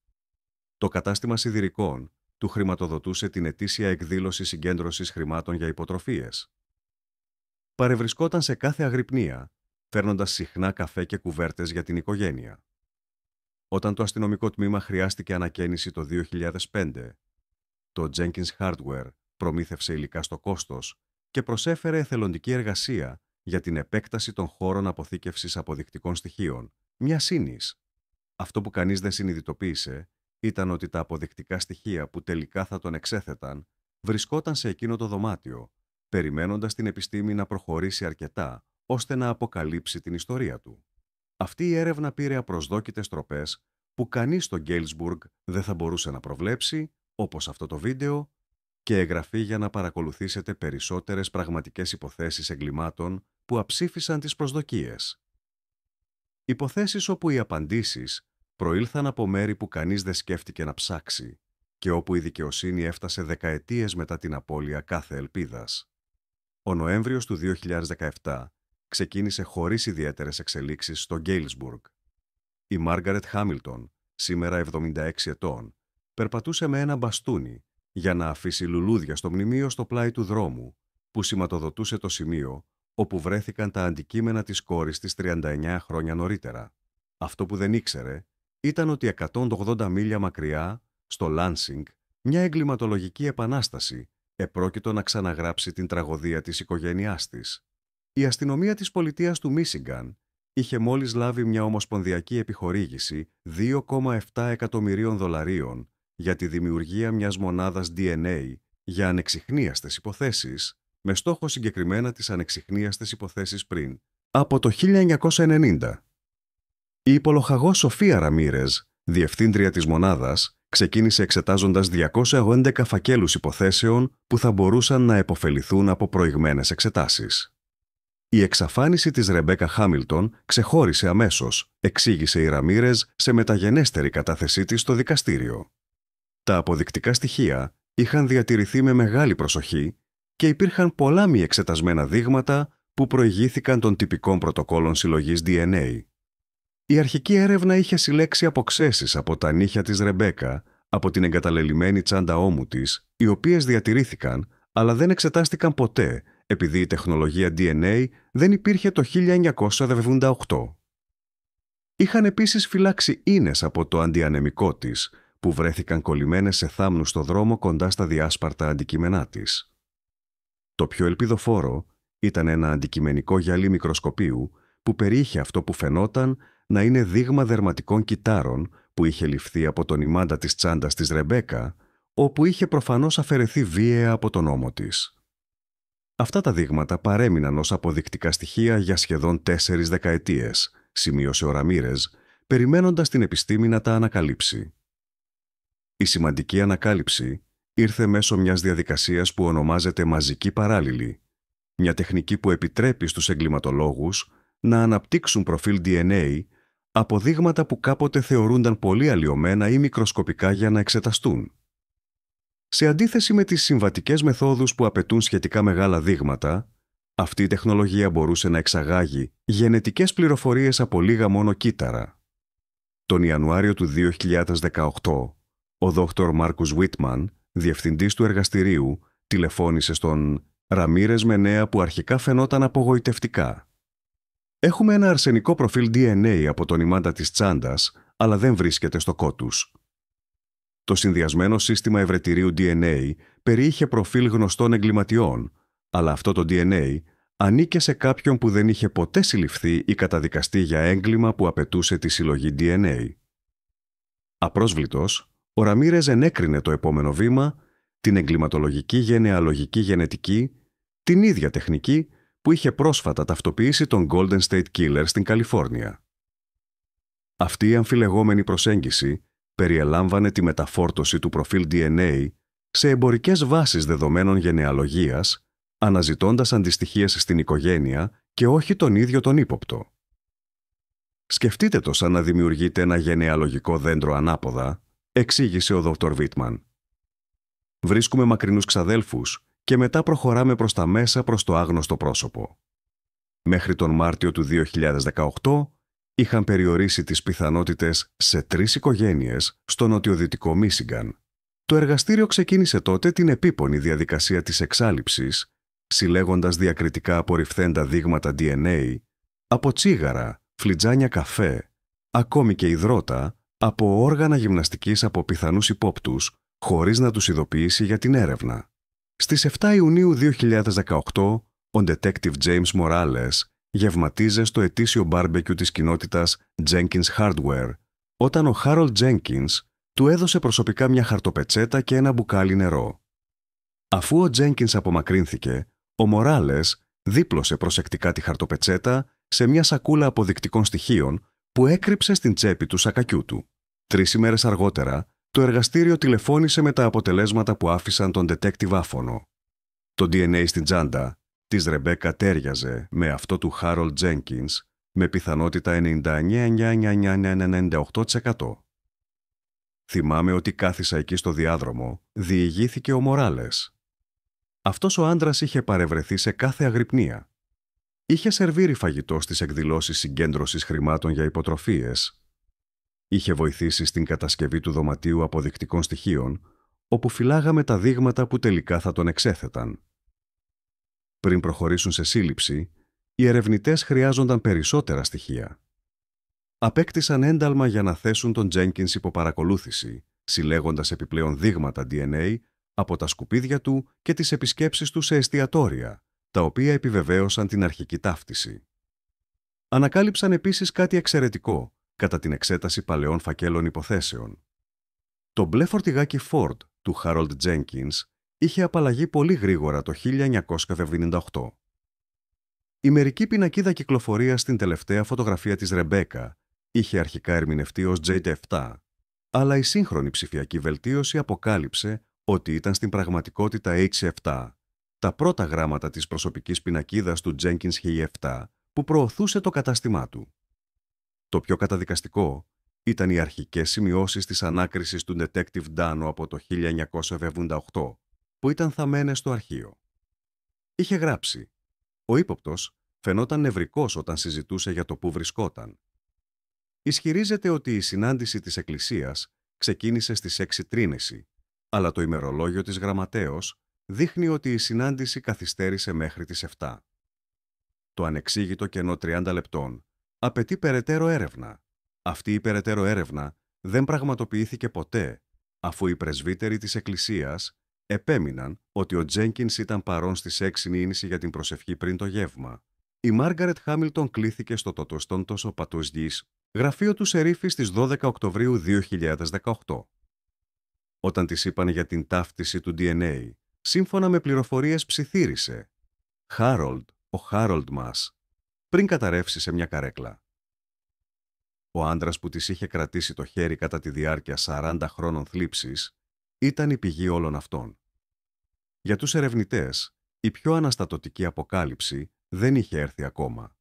Το κατάστημα σιδηρικών του χρηματοδοτούσε την ετήσια εκδήλωση συγκέντρωσης χρημάτων για υποτροφίες. Παρευρισκόταν σε κάθε αγρυπνία, φέρνοντας συχνά καφέ και κουβέρτες για την οικογένεια. Όταν το αστυνομικό τμήμα χρειάστηκε ανακαίνιση το 2005, το Jenkins Hardware προμήθευσε υλικά στο κόστος και προσέφερε εθελοντική εργασία για την επέκταση των χώρων αποθήκευσης αποδεικτικών στοιχείων, μια σύνης. Αυτό που κανείς δεν συνειδητοποίησε ήταν ότι τα αποδεικτικά στοιχεία που τελικά θα τον εξέθεταν βρισκόταν σε εκείνο το δωμάτιο, περιμένοντας την επιστήμη να προχωρήσει αρκετά ώστε να αποκαλύψει την ιστορία του. Αυτή η έρευνα πήρε απροσδόκητες τροπές που κανείς στο Γκέιλσμπουργκ δεν θα μπορούσε να προβλέψει, όπως αυτό το βίντεο, και εγγραφή για να παρακολουθήσετε περισσότερες πραγματικές υποθέσεις εγκλημάτων που αψήφισαν τις προσδοκίες. Υποθέσεις όπου οι απαντήσεις προήλθαν από μέρη που κανείς δεν σκέφτηκε να ψάξει και όπου η δικαιοσύνη έφτασε δεκαετίες μετά την απώλεια κάθε ελπίδας. Ο Νοέμβριος του 2017 ξεκίνησε χωρίς ιδιαίτερες εξελίξεις στο Γκέιλσμπουργκ. Η Μάργαρετ Χάμιλτον, σήμερα 76 ετών, περπατούσε με ένα μπαστούνι για να αφήσει λουλούδια στο μνημείο στο πλάι του δρόμου, που σηματοδοτούσε το σημείο όπου βρέθηκαν τα αντικείμενα της κόρης της 39 χρόνια νωρίτερα. Αυτό που δεν ήξερε ήταν ότι 180 μίλια μακριά, στο Λάνσινγκ, μια εγκληματολογική επανάσταση επρόκειτο να ξαναγράψει την τραγωδία της οικογένειάς της. Η αστυνομία της πολιτείας του Μίσιγκαν είχε μόλις λάβει μια ομοσπονδιακή επιχορήγηση 2,7 εκατομμυρίων δολαρίων για τη δημιουργία μιας μονάδας DNA για ανεξιχνίαστες υποθέσεις, με στόχο συγκεκριμένα τις ανεξιχνίαστες υποθέσεις πριν, από το 1990. Η υπολοχαγός Σοφία Ραμίρεζ, διευθύντρια της μονάδας, ξεκίνησε εξετάζοντας 211 φακέλους υποθέσεων που θα μπορούσαν να επωφεληθούν από προηγμένες εξετάσεις. Η εξαφάνιση της Ρεμπέκα Χάμιλτον ξεχώρισε αμέσως, εξήγησε η Ραμίρεζ σε μεταγενέστερη κατάθεσή της στο δικαστήριο. Τα αποδεικτικά στοιχεία είχαν διατηρηθεί με μεγάλη προσοχή και υπήρχαν πολλά μη εξετασμένα δείγματα που προηγήθηκαν των τυπικών πρωτοκόλων συλλογής DNA. Η αρχική έρευνα είχε συλλέξει αποξέσεις από τα νύχια της Ρεμπέκα, από την εγκαταλελειμμένη τσάντα ώμου της, οι οποίες διατηρήθηκαν, αλλά δεν εξετάστηκαν ποτέ, επειδή η τεχνολογία DNA δεν υπήρχε το 1978. Είχαν επίσης φυλάξει ίνες από το αντιανεμικό της, που βρέθηκαν κολλημένες σε θάμνους στο δρόμο κοντά στα διάσπαρτα αντικείμενά της. Το πιο ελπιδοφόρο ήταν ένα αντικειμενικό γυαλί μικροσκοπίου που περιείχε αυτό που φαινόταν να είναι δείγμα δερματικών κυτάρων που είχε ληφθεί από τον ημάντα της τσάντας της Ρεμπέκα, όπου είχε προφανώς αφαιρεθεί βίαια από τον ώμο της. Αυτά τα δείγματα παρέμειναν ως αποδεικτικά στοιχεία για σχεδόν 4 δεκαετίες, σημείωσε ο Ραμίρεζ, περιμένοντας την επιστήμη να τα ανακαλύψει. Η σημαντική ανακάλυψη ήρθε μέσω μιας διαδικασίας που ονομάζεται μαζική παράλληλη, μια τεχνική που επιτρέπει στους εγκληματολόγους να αναπτύξουν προφίλ DNA από δείγματα που κάποτε θεωρούνταν πολύ αλλοιωμένα ή μικροσκοπικά για να εξεταστούν. Σε αντίθεση με τις συμβατικές μεθόδους που απαιτούν σχετικά μεγάλα δείγματα, αυτή η τεχνολογία μπορούσε να εξαγάγει γενετικές πληροφορίες από λίγα μόνο κύτταρα. Τον Ιανουάριο του 2018, ο Δόκτωρ Μάρκους Βίτμαν, διευθυντής του εργαστηρίου, τηλεφώνησε στον Ραμίρεζ με νέα που αρχικά φαινόταν απογοητευτικά. «Έχουμε ένα αρσενικό προφίλ DNA από τον ημάντα της τσάντας, αλλά δεν βρίσκεται στο κότους». Το συνδυασμένο σύστημα ευρετηρίου DNA περιείχε προφίλ γνωστών εγκληματιών, αλλά αυτό το DNA ανήκε σε κάποιον που δεν είχε ποτέ συλληφθεί ή καταδικαστεί για έγκλημα που απαιτούσε τη συλλογή DNA. Απρόσβλητος, ο Ραμίρεζ ενέκρινε το επόμενο βήμα, την εγκληματολογική γενεαλογική γενετική, την ίδια τεχνική που είχε πρόσφατα ταυτοποιήσει τον Golden State Killer στην Καλιφόρνια. Αυτή η αμφιλεγόμενη προσέγγιση περιελάμβανε τη μεταφόρτωση του προφίλ DNA σε εμπορικές βάσεις δεδομένων γενεαλογίας, αναζητώντας αντιστοιχίες στην οικογένεια και όχι τον ίδιο τον ύποπτο. «Σκεφτείτε το σαν να δημιουργείτε ένα γενεαλογικό δέντρο ανάποδα», εξήγησε ο Δ. Βίτμαν. «Βρίσκουμε μακρινούς ξαδέλφους και μετά προχωράμε προς τα μέσα προς το άγνωστο πρόσωπο». Μέχρι τον Μάρτιο του 2018 είχαν περιορίσει τις πιθανότητες σε 3 οικογένειες στο νοτιοδυτικό Μίσιγκαν. Το εργαστήριο ξεκίνησε τότε την επίπονη διαδικασία της εξάλειψης, συλλέγοντας διακριτικά απορριφθέντα δείγματα DNA από τσίγαρα, φλιτζάνια καφέ, ακόμη και υδρότα, από όργανα γυμναστικής από πιθανούς υπόπτους, χωρίς να τους ειδοποιήσει για την έρευνα. Στις 7 Ιουνίου 2018, ο detective James Morales γευματίζε στο ετήσιο μπάρμπεκιου της κοινότητας Jenkins Hardware, όταν ο Harold Jenkins του έδωσε προσωπικά μια χαρτοπετσέτα και ένα μπουκάλι νερό. Αφού ο Jenkins απομακρύνθηκε, ο Morales δίπλωσε προσεκτικά τη χαρτοπετσέτα σε μια σακούλα αποδεικτικών στοιχείων που έκρυψε στην τσέπη του σακακιού του. 3 ημέρες αργότερα, το εργαστήριο τηλεφώνησε με τα αποτελέσματα που άφησαν τον detective άφωνο. Το DNA στην τσάντα της Ρεμπέκα τέριαζε με αυτό του Harold Jenkins με πιθανότητα 99,9998%. Θυμάμαι ότι κάθισα εκεί στο διάδρομο, διηγήθηκε ο Μοράλες. Αυτός ο άντρας είχε παρευρεθεί σε κάθε αγρυπνία. Είχε σερβίρει φαγητό στις εκδηλώσεις συγκέντρωσης χρημάτων για υποτροφίες. Είχε βοηθήσει στην κατασκευή του δωματίου αποδεικτικών στοιχείων, όπου φυλάγαμε τα δείγματα που τελικά θα τον εξέθεταν. Πριν προχωρήσουν σε σύλληψη, οι ερευνητές χρειάζονταν περισσότερα στοιχεία. Απέκτησαν ένταλμα για να θέσουν τον Τζένκινς υπό παρακολούθηση, συλλέγοντας επιπλέον δείγματα DNA από τα σκουπίδια του και τις επισκέψεις του σε εστιατόρια, τα οποία επιβεβαίωσαν την αρχική ταύτιση. Ανακάλυψαν επίσης κάτι εξαιρετικό κατά την εξέταση παλαιών φακέλων υποθέσεων. Το μπλε φορτηγάκι Ford του Harold Jenkins είχε απαλλαγεί πολύ γρήγορα το 1978. Η μερική πινακίδα κυκλοφορίας στην τελευταία φωτογραφία της Ρεμπέκα είχε αρχικά ερμηνευτεί ως J7, αλλά η σύγχρονη ψηφιακή βελτίωση αποκάλυψε ότι ήταν στην πραγματικότητα H7, τα πρώτα γράμματα της προσωπικής πινακίδας του Jenkins H7 που προωθούσε το κατάστημά του. Το πιο καταδικαστικό ήταν οι αρχικές σημειώσεις της ανάκρισης του detective Ντάνο από το 1978, που ήταν θαμμένες στο αρχείο. Είχε γράψει «Ο ύποπτος φαινόταν νευρικός όταν συζητούσε για το που βρισκόταν. Ισχυρίζεται ότι η συνάντηση της εκκλησίας ξεκίνησε στις 6:30, αλλά το ημερολόγιο της γραμματέως δείχνει ότι η συνάντηση καθυστέρησε μέχρι τις 7. Το ανεξήγητο κενό 30 λεπτών απαιτεί περαιτέρω έρευνα. Αυτή η περαιτέρω έρευνα δεν πραγματοποιήθηκε ποτέ, αφού οι πρεσβύτεροι της εκκλησίας επέμειναν ότι ο Τζένκινς ήταν παρόν στις 6:30 για την προσευχή πριν το γεύμα. Η Μάργαρετ Χάμιλτον κλήθηκε στο τοτοστόντος οπατός γης, γραφείο του σερίφη στις 12 Οκτωβρίου 2018. Όταν της είπαν για την ταύτιση του DNA, σύμφωνα με πληροφορίες ψιθύρισε «Χάρολντ, ο Χάρολντ μας», πριν καταρρεύσει σε μια καρέκλα. Ο άντρας που της είχε κρατήσει το χέρι κατά τη διάρκεια 40 χρόνων θλίψης ήταν η πηγή όλων αυτών. Για τους ερευνητές, η πιο αναστατωτική αποκάλυψη δεν είχε έρθει ακόμα.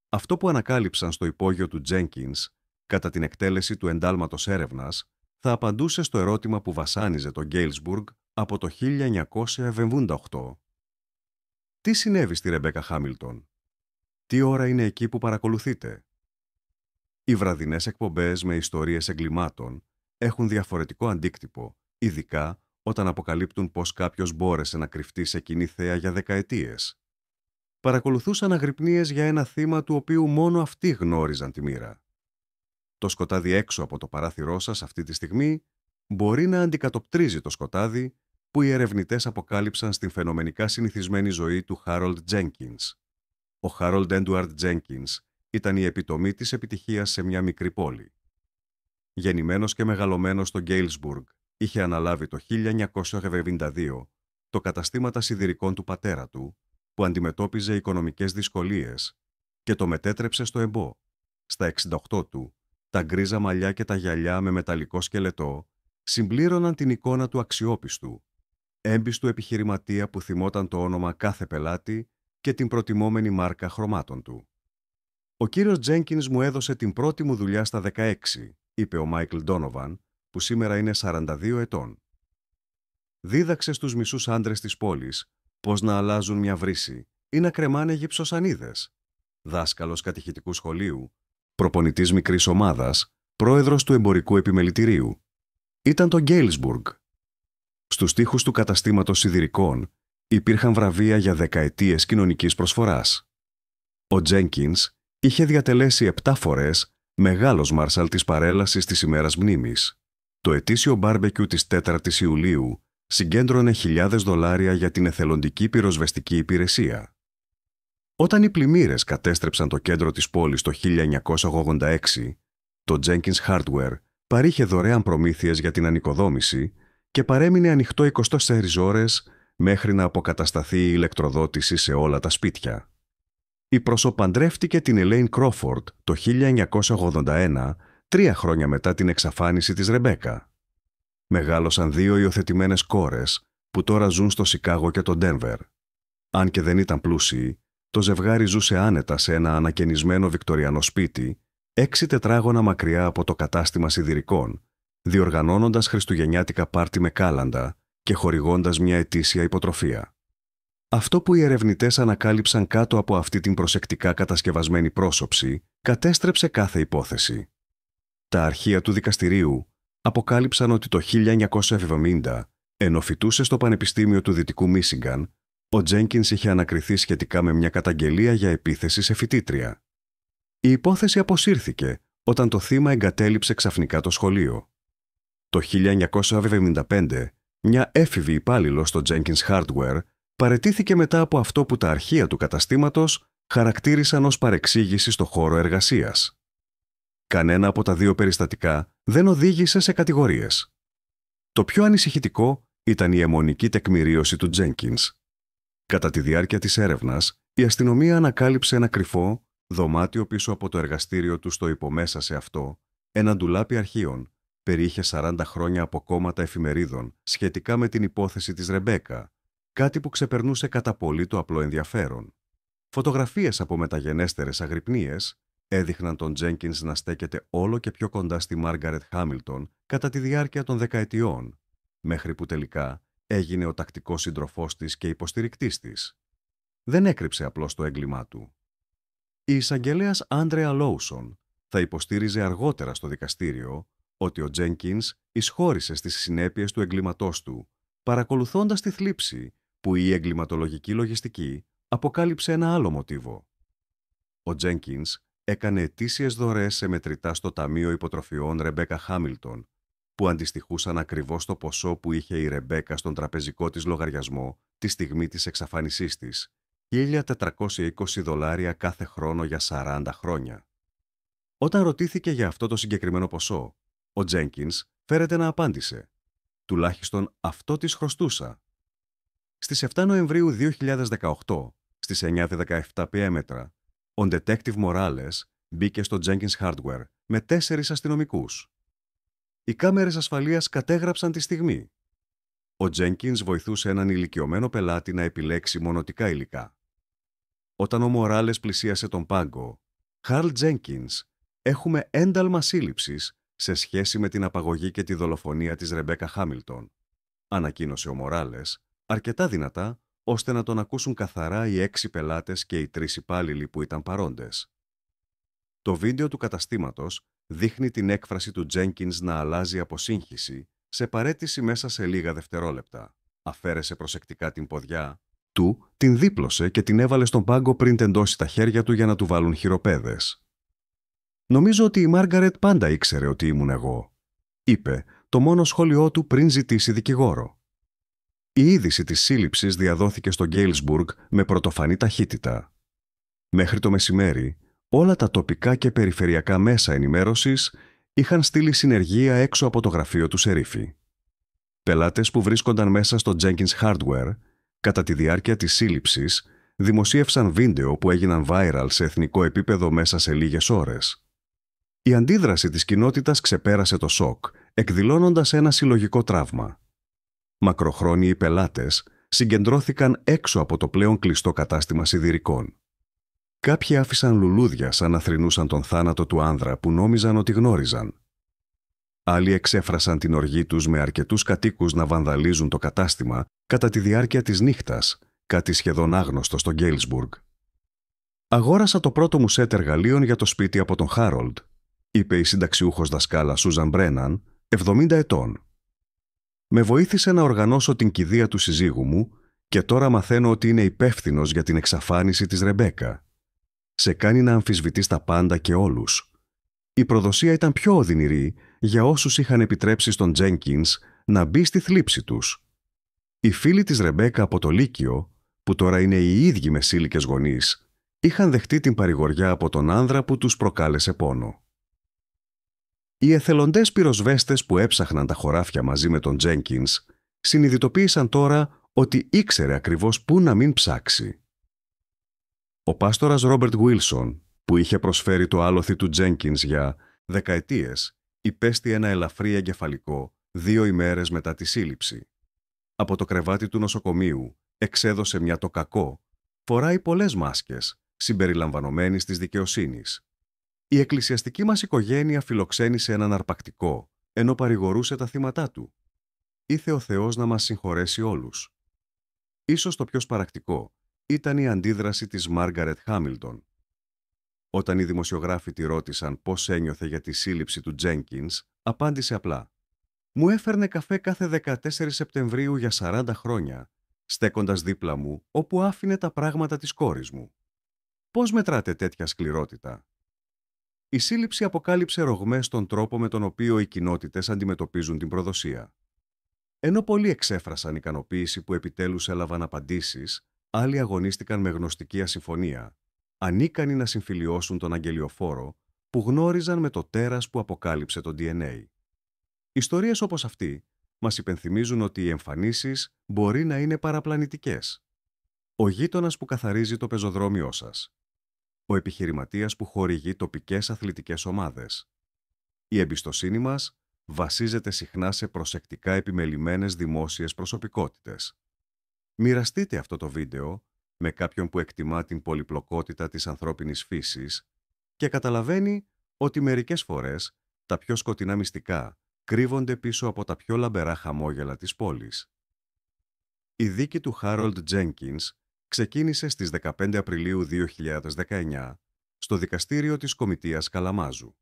Αυτό που ανακάλυψαν στο υπόγειο του Τζένκινς κατά την εκτέλεση του εντάλματος έρευνας θα απαντούσε στο ερώτημα που βασάνιζε το Γκέιλσμπουργκ από το 1978. Τι συνέβη στη Ρεμπέκα Χάμιλτον? Τι ώρα είναι εκεί που παρακολουθείτε? Οι βραδινές εκπομπές με ιστορίες εγκλημάτων έχουν διαφορετικό αντίκτυπο, ειδικά όταν αποκαλύπτουν πως κάποιος μπόρεσε να κρυφτεί σε κοινή θέα για δεκαετίες. Παρακολουθούσαν αγρυπνίες για ένα θύμα του οποίου μόνο αυτοί γνώριζαν τη μοίρα. Το σκοτάδι έξω από το παράθυρό σας αυτή τη στιγμή μπορεί να αντικατοπτρίζει το σκοτάδι που οι ερευνητές αποκάλυψαν στην φαινομενικά συνηθισμένη ζωή του Harold Jenkins. Ο Harold Edward Jenkins ήταν η επιτομή της επιτυχίας σε μια μικρή πόλη. Γεννημένος και μεγαλωμένος στο Γκέιλσμπουργκ, είχε αναλάβει το 1972 το καταστήματα σιδηρικών του πατέρα του, που αντιμετώπιζε οικονομικές δυσκολίες, και το μετέτρεψε στο εμπό. Στα 68 του, τα γκρίζα μαλλιά και τα γυαλιά με μεταλλικό σκελετό συμπλήρωναν την εικόνα του αξιόπιστου, έμπιστου επιχειρηματία που θυμόταν το όνομα κάθε πελάτη και την προτιμόμενη μάρκα χρωμάτων του. «Ο κύριος Τζένκινς μου έδωσε την πρώτη μου δουλειά στα 16», είπε ο Μάικλ Ντόνοβαν, που σήμερα είναι 42 ετών. Δίδαξε στους μισούς άντρες της πόλης πώς να αλλάζουν μια βρύση ή να κρεμάνε γυψοσανίδες. Δάσκαλος κατηχητικού σχολείου, προπονητής μικρής ομάδας, πρόεδρος του εμπορικού επιμελητηρίου. Ήταν το Γκέιλσμπουργκ. Στους τοίχους του καταστήματος σιδηρικών υπήρχαν βραβεία για δεκαετίες κοινωνικής προσφοράς. Ο Τζένκινς είχε διατελέσει 7 φορές μεγάλος μάρσαλ της παρέλασης της ημέρας μνήμης. Το ετήσιο μπάρμπεκιου της 4ης Ιουλίου συγκέντρωνε $1.000 για την εθελοντική πυροσβεστική υπηρεσία. Όταν οι πλημμύρες κατέστρεψαν το κέντρο της πόλης το 1986, το Jenkins Hardware παρήχε δωρεάν προμήθειες για την ανοικοδόμηση και παρέμεινε ανοιχτό 24 ώρες μέχρι να αποκατασταθεί η ηλεκτροδότηση σε όλα τα σπίτια. παντρεύτηκε την Ελέιν Κρόφορντ το 1981, 3 χρόνια μετά την εξαφάνιση της Ρεμπέκα. Μεγάλωσαν 2 υιοθετημένες κόρες που τώρα ζουν στο Σικάγο και το Ντένβερ. Αν και δεν ήταν πλούσιοι, το ζευγάρι ζούσε άνετα σε ένα ανακαινισμένο βικτοριανό σπίτι, 6 τετράγωνα μακριά από το κατάστημα σιδηρικών, διοργανώνοντας χριστουγεννιάτικα πάρτι με κάλαντα και χορηγώντας μια ετήσια υποτροφία. Αυτό που οι ερευνητές ανακάλυψαν κάτω από αυτή την προσεκτικά κατασκευασμένη πρόσωψη κατέστρεψε κάθε υπόθεση. Τα αρχεία του δικαστηρίου αποκάλυψαν ότι το 1970, ενώ φοιτούσε στο Πανεπιστήμιο του Δυτικού Μίσιγκαν, ο Τζένκινς είχε ανακριθεί σχετικά με μια καταγγελία για επίθεση σε φοιτήτρια. Η υπόθεση αποσύρθηκε όταν το θύμα εγκατέλειψε ξαφνικά το σχολείο. Το 1975, μια έφηβη υπάλληλος στο Jenkins Hardware παραιτήθηκε μετά από αυτό που τα αρχεία του καταστήματος χαρακτήρισαν ως παρεξήγηση στο χώρο εργασίας. Κανένα από τα 2 περιστατικά δεν οδήγησε σε κατηγορίες. Το πιο ανησυχητικό ήταν η αιμονική τεκμηρίωση του Jenkins. Κατά τη διάρκεια της έρευνας, η αστυνομία ανακάλυψε ένα κρυφό δωμάτιο πίσω από το εργαστήριο του στο υπομέσα σε αυτό, ένα ντουλάπι αρχείων, περιείχε 40 χρόνια από κόμματα εφημερίδων σχετικά με την υπόθεση της Ρεμπέκα, κάτι που ξεπερνούσε κατά πολύ το απλό ενδιαφέρον. Φωτογραφίες από μεταγενέστερες αγρυπνίες έδειχναν τον Τζένκινς να στέκεται όλο και πιο κοντά στη Μάργαρετ Χάμιλτον κατά τη διάρκεια των δεκαετιών, μέχρι που τελικά έγινε ο τακτικός σύντροφός της και υποστηρικτής της. Δεν έκρυψε απλώς το έγκλημά του. Η εισαγγελέας Άντρεα Λόουσον θα υποστήριζε αργότερα στο δικαστήριο ότι ο Τζένκινς εισχώρησε στις συνέπειες του εγκλήματός του, παρακολουθώντας τη θλίψη που η εγκληματολογική λογιστική αποκάλυψε ένα άλλο μοτίβο. Ο Τζένκινς έκανε ετήσιες δωρεές σε μετρητά στο Ταμείο Υποτροφιών Ρεμπέκα Χάμιλτον, που αντιστοιχούσαν ακριβώς το ποσό που είχε η Ρεμπέκα στον τραπεζικό της λογαριασμό τη στιγμή της εξαφάνισής της, $1.420 κάθε χρόνο για 40 χρόνια. Όταν ρωτήθηκε για αυτό το συγκεκριμένο ποσό, ο Τζένκινς φέρεται να απάντησε «Τουλάχιστον αυτό της χρωστούσα». Στις 7 Νοεμβρίου 2018, στις 9:17 p.m., ο Detective Morales μπήκε στο Jenkins Hardware με 4 αστυνομικούς. Οι κάμερες ασφαλείας κατέγραψαν τη στιγμή. Ο Τζένκινς βοηθούσε έναν ηλικιωμένο πελάτη να επιλέξει μονοτικά υλικά. Όταν ο Μοράλες πλησίασε τον πάγκο, «Χαρλ Τζένκινς, έχουμε ένταλμα σύλληψης σε σχέση με την απαγωγή και τη δολοφονία της Ρεμπέκα Χάμιλτον», ανακοίνωσε ο Μοράλες, αρκετά δυνατά ώστε να τον ακούσουν καθαρά οι 6 πελάτες και οι 3 υπάλληλοι που ήταν παρόντες. Το βίντεο του καταστήματος δείχνει την έκφραση του Τζένκινς να αλλάζει από σύγχυση σε παραίτηση μέσα σε λίγα δευτερόλεπτα. Αφαίρεσε προσεκτικά την ποδιά του, την δίπλωσε και την έβαλε στον πάγκο πριν τεντώσει τα χέρια του για να του βάλουν χειροπέδες. «Νομίζω ότι η Μάργαρετ πάντα ήξερε ότι ήμουν εγώ», είπε το μόνο σχόλιο του πριν ζητήσει δικηγόρο. Η είδηση της σύλληψης διαδόθηκε στο Γκέιλσμπουργκ με πρωτοφανή ταχύτητα. Μέχρι το μεσημέρι, όλα τα τοπικά και περιφερειακά μέσα ενημέρωσης είχαν στείλει συνεργεία έξω από το γραφείο του σερίφη. Πελάτες που βρίσκονταν μέσα στο Jenkins Hardware, κατά τη διάρκεια της σύλληψης, δημοσίευσαν βίντεο που έγιναν viral σε εθνικό επίπεδο μέσα σε λίγες ώρες. Η αντίδραση της κοινότητας ξεπέρασε το σοκ, εκδηλώνοντας ένα συλλογικό τραύμα. Μακροχρόνιοι πελάτες συγκεντρώθηκαν έξω από το πλέον κλειστό κατάστημα σιδηρικών. Κάποιοι άφησαν λουλούδια σαν να θρηνούσαν τον θάνατο του άνδρα που νόμιζαν ότι γνώριζαν. Άλλοι εξέφρασαν την οργή τους με αρκετούς κατοίκους να βανδαλίζουν το κατάστημα κατά τη διάρκεια της νύχτας, κάτι σχεδόν άγνωστο στο Γκέιλσμπουργκ. «Αγόρασα το πρώτο μου σετ εργαλείων για το σπίτι από τον Χάρολντ», είπε η συνταξιούχος δασκάλα Σούζαν Μπρέναν, 70 ετών. «Με βοήθησε να οργανώσω την κηδεία του συζύγου μου και τώρα μαθαίνω ότι είναι υπεύθυνος για την εξαφάνιση της Ρεμπέκα. Σε κάνει να αμφισβητείς τα πάντα και όλους. Η προδοσία ήταν πιο οδυνηρή για όσους είχαν επιτρέψει στον Τζένκινς να μπει στη θλίψη τους. Οι φίλοι της Ρεμπέκα από το Λύκειο, που τώρα είναι οι ίδιοι μεσήλικες γονείς, είχαν δεχτεί την παρηγοριά από τον άνδρα που τους προκάλεσε πόνο. Οι εθελοντές πυροσβέστες που έψαχναν τα χωράφια μαζί με τον Τζένκινς συνειδητοποίησαν τώρα ότι ήξερε ακριβώς πού να μην ψάξει. Ο πάστορας Ρόμπερτ Γουίλσον, που είχε προσφέρει το άλοθη του Τζένκινς για δεκαετίες, υπέστη ένα ελαφρύ εγκεφαλικό 2 ημέρες μετά τη σύλληψη. Από το κρεβάτι του νοσοκομείου εξέδωσε μια το κακό, φοράει πολλές μάσκες, συμπεριλαμβανομένης της δικαιοσύνης. Η εκκλησιαστική μας οικογένεια φιλοξένησε έναν αρπακτικό, ενώ παρηγορούσε τα θύματά του. Ήθε ο Θεός να μας συγχωρέσει όλους. Ίσως το πιο σπαρακτικό ήταν η αντίδραση της Μάργαρετ Χάμιλτον. Όταν οι δημοσιογράφοι τη ρώτησαν πώς ένιωθε για τη σύλληψη του Τζένκινς, απάντησε απλά: «Μου έφερνε καφέ κάθε 14 Σεπτεμβρίου για 40 χρόνια, στέκοντας δίπλα μου όπου άφηνε τα πράγματα της κόρης μου. Πώς μετράτε τέτοια σκληρότητα?» Η σύλληψη αποκάλυψε ρογμές στον τρόπο με τον οποίο οι κοινότητες αντιμετωπίζουν την προδοσία. Ενώ πολλοί εξέφρασαν ικανοποίηση που επιτέλους έλαβαν απαντήσεις, άλλοι αγωνίστηκαν με γνωστική ασυμφωνία, ανίκανοι να συμφιλιώσουν τον αγγελιοφόρο που γνώριζαν με το τέρας που αποκάλυψε το DNA. Ιστορίες όπως αυτή μας υπενθυμίζουν ότι οι εμφανίσεις μπορεί να είναι παραπλανητικές. Ο γείτονας που καθαρίζει το πεζοδρόμιό σας. Ο επιχειρηματίας που χορηγεί τοπικές αθλητικές ομάδες. Η εμπιστοσύνη μας βασίζεται συχνά σε προσεκτικά επιμελημένες δημόσιες προσωπικότητες. Μοιραστείτε αυτό το βίντεο με κάποιον που εκτιμά την πολυπλοκότητα της ανθρώπινης φύσης και καταλαβαίνει ότι μερικές φορές τα πιο σκοτεινά μυστικά κρύβονται πίσω από τα πιο λαμπερά χαμόγελα της πόλης. Η δίκη του Χάρολντ Τζένκινς ξεκίνησε στις 15 Απριλίου 2019 στο δικαστήριο της Κομιτείας Καλαμάζου.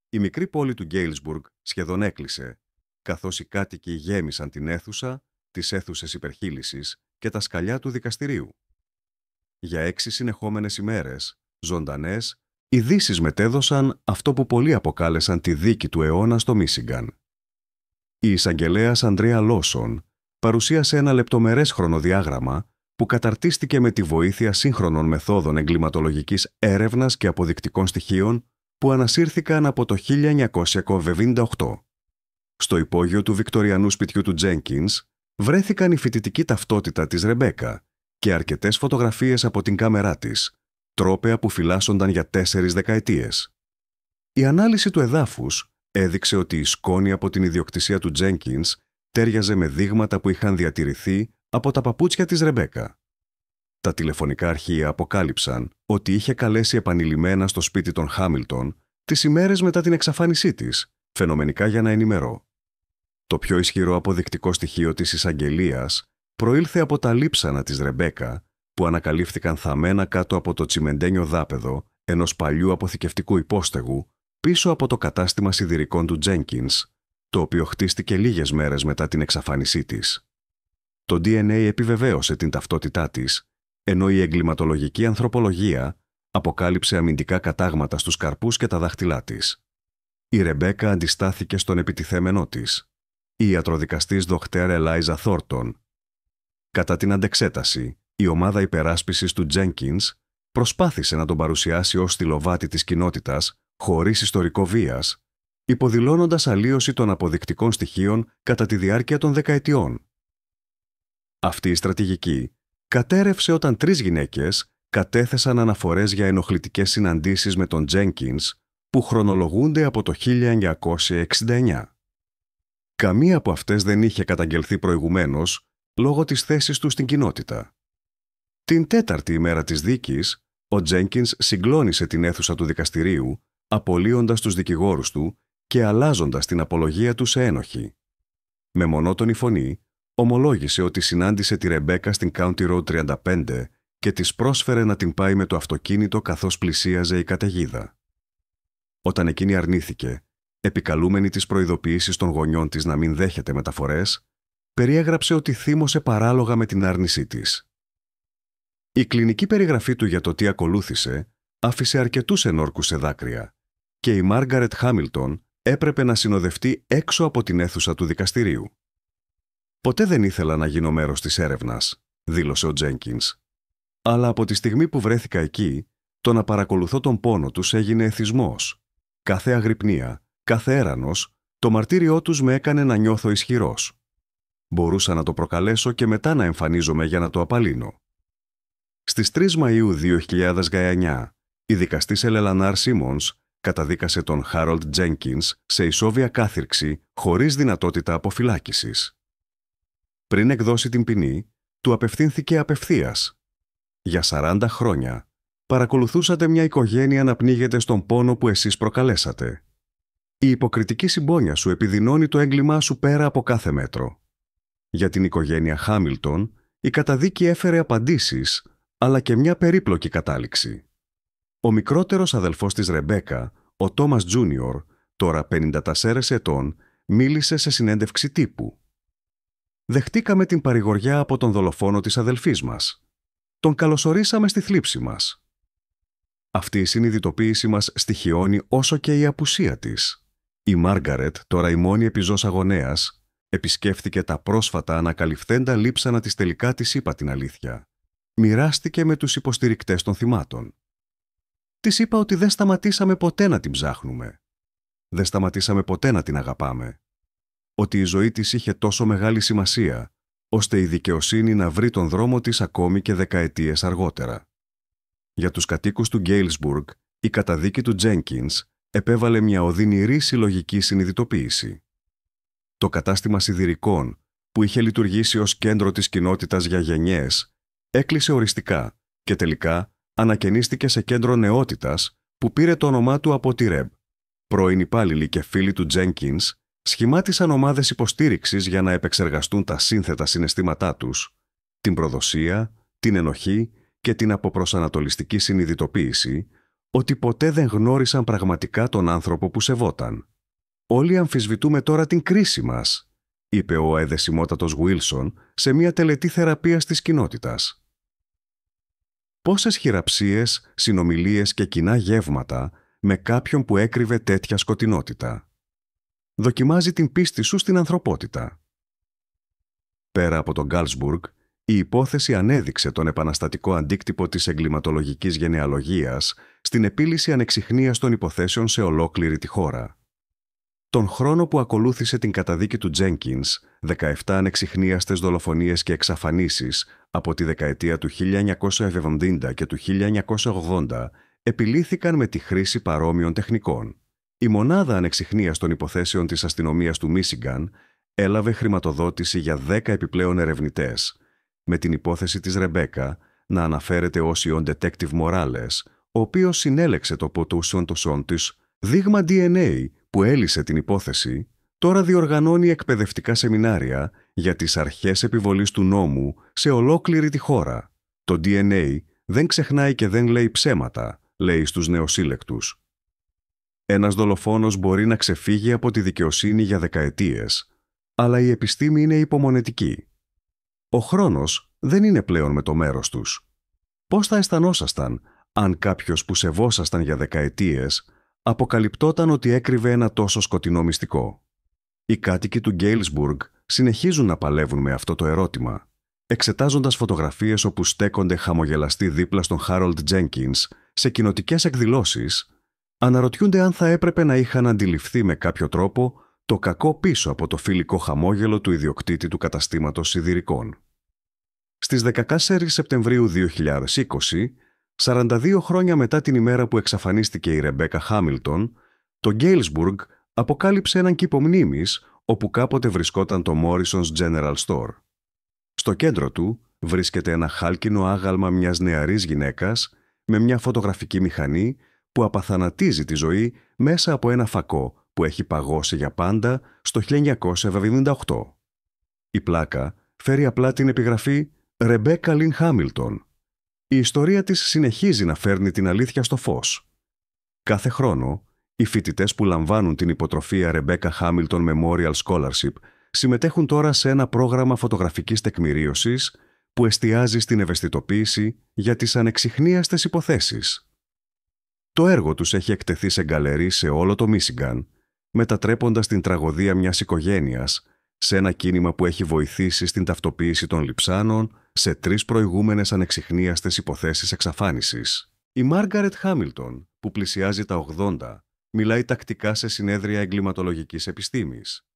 Η μικρή πόλη του Γκέιλσμπουργκ σχεδόν έκλεισε, καθώς οι κάτοικοι γέμισαν την αίθουσα, τις αίθουσες υπερχείλησης και τα σκαλιά του δικαστηρίου. Για 6 συνεχόμενες ημέρες, ζωντανές, ειδήσεις μετέδωσαν αυτό που πολλοί αποκάλεσαν τη δίκη του αιώνα στο Μίσιγκαν. Η εισαγγελέας Ανδρέα Λόσον παρουσίασε ένα λεπτομερές χρονοδιάγραμμα που καταρτίστηκε με τη βοήθεια σύγχρονων μεθόδων εγκληματολογικής έρευνας και αποδεικτικών στοιχείων που ανασύρθηκαν από το 1978. Στο υπόγειο του βικτοριανού σπιτιού του Τζένκινς βρέθηκαν η φοιτητική ταυτότητα της Ρεμπέκα και αρκετές φωτογραφίες από την κάμερά της, τρόπαια που φυλάσσονταν για 4 δεκαετίες. Η ανάλυση του εδάφους έδειξε ότι η σκόνη από την ιδιοκτησία του Τζένκινς τέριαζε με δείγματα που είχαν διατηρηθεί από τα παπούτσια της Ρεμπέκα. Τα τηλεφωνικά αρχεία αποκάλυψαν ότι είχε καλέσει επανειλημμένα στο σπίτι των Χάμιλτον τις ημέρες μετά την εξαφάνισή της, φαινομενικά για να ενημερώ. Το πιο ισχυρό αποδεικτικό στοιχείο της εισαγγελίας προήλθε από τα λείψανα της Ρεμπέκα, που ανακαλύφθηκαν θαμμένα κάτω από το τσιμεντένιο δάπεδο ενός παλιού αποθηκευτικού υπόστεγου πίσω από το κατάστημα σιδηρικών του Τζένκινς, το οποίο χτίστηκε λίγες μέρες μετά την εξαφάνισή της. Το DNA επιβεβαίωσε την ταυτότητά της, ενώ η εγκληματολογική ανθρωπολογία αποκάλυψε αμυντικά κατάγματα στους καρπούς και τα δάχτυλά της. Η Ρεμπέκα αντιστάθηκε στον επιτιθέμενό της, η ιατροδικαστής Δοκτέρ Ελάιζα Θόρτον. Κατά την αντεξέταση, η ομάδα υπεράσπισης του Τζένκινς προσπάθησε να τον παρουσιάσει ως στυλοβάτη της κοινότητας χωρίς ιστορικό βίας, υποδηλώνοντας αλλίωση των αποδεικτικών στοιχείων κατά τη διάρκεια των δεκαετιών. Αυτή η στρατηγική κατέρευσε όταν 3 γυναίκες κατέθεσαν αναφορές για ενοχλητικές συναντήσεις με τον Τζένκινς που χρονολογούνται από το 1969. Καμία από αυτές δεν είχε καταγγελθεί προηγουμένως λόγω της θέσης του στην κοινότητα. Την 4η ημέρα της δίκης, ο Τζένκινς συγκλώνησε την αίθουσα του δικαστηρίου, απολύοντας τους δικηγόρους του και αλλάζοντας την απολογία του σε ένοχη. Με μονότονη φωνή, ομολόγησε ότι συνάντησε τη Ρεμπέκα στην County Road 35 και της πρόσφερε να την πάει με το αυτοκίνητο καθώς πλησίαζε η καταιγίδα. Όταν εκείνη αρνήθηκε, επικαλούμενη τις προειδοποιήσεις των γονιών της να μην δέχεται μεταφορές, περιέγραψε ότι θύμωσε παράλογα με την άρνησή της. Η κλινική περιγραφή του για το τι ακολούθησε άφησε αρκετούς ενόρκους σε δάκρυα και η Μάργαρετ Χάμιλτον έπρεπε να συνοδευτεί έξω από την αίθουσα του δικαστηρίου. «Ποτέ δεν ήθελα να γίνω μέρος της έρευνας», δήλωσε ο Τζένκινς. «Αλλά από τη στιγμή που βρέθηκα εκεί, το να παρακολουθώ τον πόνο τους έγινε εθισμός. Κάθε αγρυπνία, κάθε έρανος, το μαρτύριό τους με έκανε να νιώθω ισχυρός. Μπορούσα να το προκαλέσω και μετά να εμφανίζομαι για να το απαλύνω». Στις 3 Μαΐου 2019, η δικαστής Ελενάρ Σίμονς καταδίκασε τον Χάρολντ Τζένκινς σε ισόβια κάθυρξη χωρίς δυνατότητα αποφυλάκησης. Πριν εκδώσει την ποινή, του απευθύνθηκε απευθείας. Για 40 χρόνια παρακολουθούσατε μια οικογένεια να πνίγεται στον πόνο που εσείς προκαλέσατε. Η υποκριτική συμπόνια σου επιδεινώνει το έγκλημά σου πέρα από κάθε μέτρο. Για την οικογένεια Χάμιλτον, η καταδίκη έφερε απαντήσεις, αλλά και μια περίπλοκη κατάληξη. Ο μικρότερος αδελφός της Ρεμπέκα, ο Τόμας Τζούνιορ, τώρα 54 ετών, μίλησε σε συνέντευξη τύπου. «Δεχτήκαμε την παρηγοριά από τον δολοφόνο της αδελφής μας. Τον καλωσορίσαμε στη θλίψη μας. Αυτή η συνειδητοποίηση μας στοιχιώνει όσο και η απουσία της. Η Μάργαρετ, τώρα η μόνη επιζώσα γονέας, επισκέφθηκε τα πρόσφατα ανακαλυφθέντα λείψανα της, τελικά της είπα την αλήθεια. Μοιράστηκε με τους υποστηρικτές των θυμάτων. Της είπα ότι δεν σταματήσαμε ποτέ να την ψάχνουμε. Δεν σταματήσαμε ποτέ να την αγαπάμε. Ότι η ζωή της είχε τόσο μεγάλη σημασία, ώστε η δικαιοσύνη να βρει τον δρόμο της ακόμη και δεκαετίες αργότερα. Για τους κατοίκους του Γκέιλσμπουργκ, η καταδίκη του Τζένκινς επέβαλε μια οδυνηρή συλλογική συνειδητοποίηση. Το κατάστημα σιδηρικών, που είχε λειτουργήσει ως κέντρο της κοινότητας για γενιές, έκλεισε οριστικά και τελικά ανακαινίστηκε σε κέντρο νεότητας που πήρε το όνομά του από τη Ρεμπ. Πρώην υπάλληλοι και φίλοι του Τζένκινς σχημάτισαν ομάδες υποστήριξης για να επεξεργαστούν τα σύνθετα συναισθήματά τους, την προδοσία, την ενοχή και την αποπροσανατολιστική συνειδητοποίηση ότι ποτέ δεν γνώρισαν πραγματικά τον άνθρωπο που σεβόταν. «Όλοι αμφισβητούμε τώρα την κρίση μας», είπε ο αεδεσιμότατος Γουίλσον σε μια τελετή θεραπείας της κοινότητας. Πόσες χειραψίες, συνομιλίες και κοινά γεύματα με κάποιον που έκρυβε τέτοια σκοτεινότητα. Δοκιμάζει την πίστη σου στην ανθρωπότητα. Πέρα από τον Γκάλσμπουργκ, η υπόθεση ανέδειξε τον επαναστατικό αντίκτυπο της εγκληματολογικής γενεαλογίας στην επίλυση ανεξιχνίας των υποθέσεων σε ολόκληρη τη χώρα. Τον χρόνο που ακολούθησε την καταδίκη του Τζένκινς, 17 ανεξιχνίαστες δολοφονίες και εξαφανίσεις από τη δεκαετία του 1970 και του 1980 επιλύθηκαν με τη χρήση παρόμοιων τεχνικών. Η μονάδα ανεξιχνίας των υποθέσεων της αστυνομίας του Μίσιγκαν έλαβε χρηματοδότηση για 10 επιπλέον ερευνητές, με την υπόθεση της Ρεμπέκα να αναφέρεται ως Ιον Detective Morales, ο οποίος συνέλεξε το ποτούσον της δείγμα DNA που έλυσε την υπόθεση, τώρα διοργανώνει εκπαιδευτικά σεμινάρια για τις αρχές επιβολής του νόμου σε ολόκληρη τη χώρα. Το DNA δεν ξεχνάει και δεν λέει ψέματα, λέει στους νεοσύλλεκτους. Ένας δολοφόνος μπορεί να ξεφύγει από τη δικαιοσύνη για δεκαετίες, αλλά η επιστήμη είναι υπομονετική. Ο χρόνος δεν είναι πλέον με το μέρος τους. Πώς θα αισθανόσασταν αν κάποιος που σεβόσασταν για δεκαετίες αποκαλυπτόταν ότι έκρυβε ένα τόσο σκοτεινό μυστικό? Οι κάτοικοι του Γκέιλσμπουργκ συνεχίζουν να παλεύουν με αυτό το ερώτημα, εξετάζοντας φωτογραφίες όπου στέκονται χαμογελαστοί δίπλα στον Χάρολντ Τζένκινς σε κοινοτικές εκδηλώσεις. Αναρωτιούνται αν θα έπρεπε να είχαν αντιληφθεί με κάποιο τρόπο το κακό πίσω από το φιλικό χαμόγελο του ιδιοκτήτη του καταστήματος σιδηρικών. Στις 14 Σεπτεμβρίου 2020, 42 χρόνια μετά την ημέρα που εξαφανίστηκε η Ρεμπέκα Χάμιλτον, το Γκέιλσμπουργκ αποκάλυψε έναν κήπο μνήμης όπου κάποτε βρισκόταν το Morrison's General Store. Στο κέντρο του βρίσκεται ένα χάλκινο άγαλμα μιας νεαρής γυναίκας με μια φωτογραφική μηχανή που απαθανατίζει τη ζωή μέσα από ένα φακό που έχει παγώσει για πάντα στο 1978. Η πλάκα φέρει απλά την επιγραφή «Ρεμπέκα Λιν Χάμιλτον». Η ιστορία της συνεχίζει να φέρνει την αλήθεια στο φως. Κάθε χρόνο, οι φοιτητές που λαμβάνουν την υποτροφία Ρεμπέκα Χάμιλτον Memorial Scholarship συμμετέχουν τώρα σε ένα πρόγραμμα φωτογραφικής τεκμηρίωσης που εστιάζει στην ευαισθητοποίηση για τις ανεξιχνίαστες υποθέσεις. Το έργο τους έχει εκτεθεί σε γκαλερί σε όλο το Μίσιγκαν, μετατρέποντας την τραγωδία μιας οικογένειας σε ένα κίνημα που έχει βοηθήσει στην ταυτοποίηση των λειψάνων σε 3 προηγούμενες ανεξιχνίαστες υποθέσεις εξαφάνισης. Η Μάργαρετ Χάμιλτον, που πλησιάζει τα 80, μιλάει τακτικά σε συνέδρια εγκληματολογικής επιστήμης.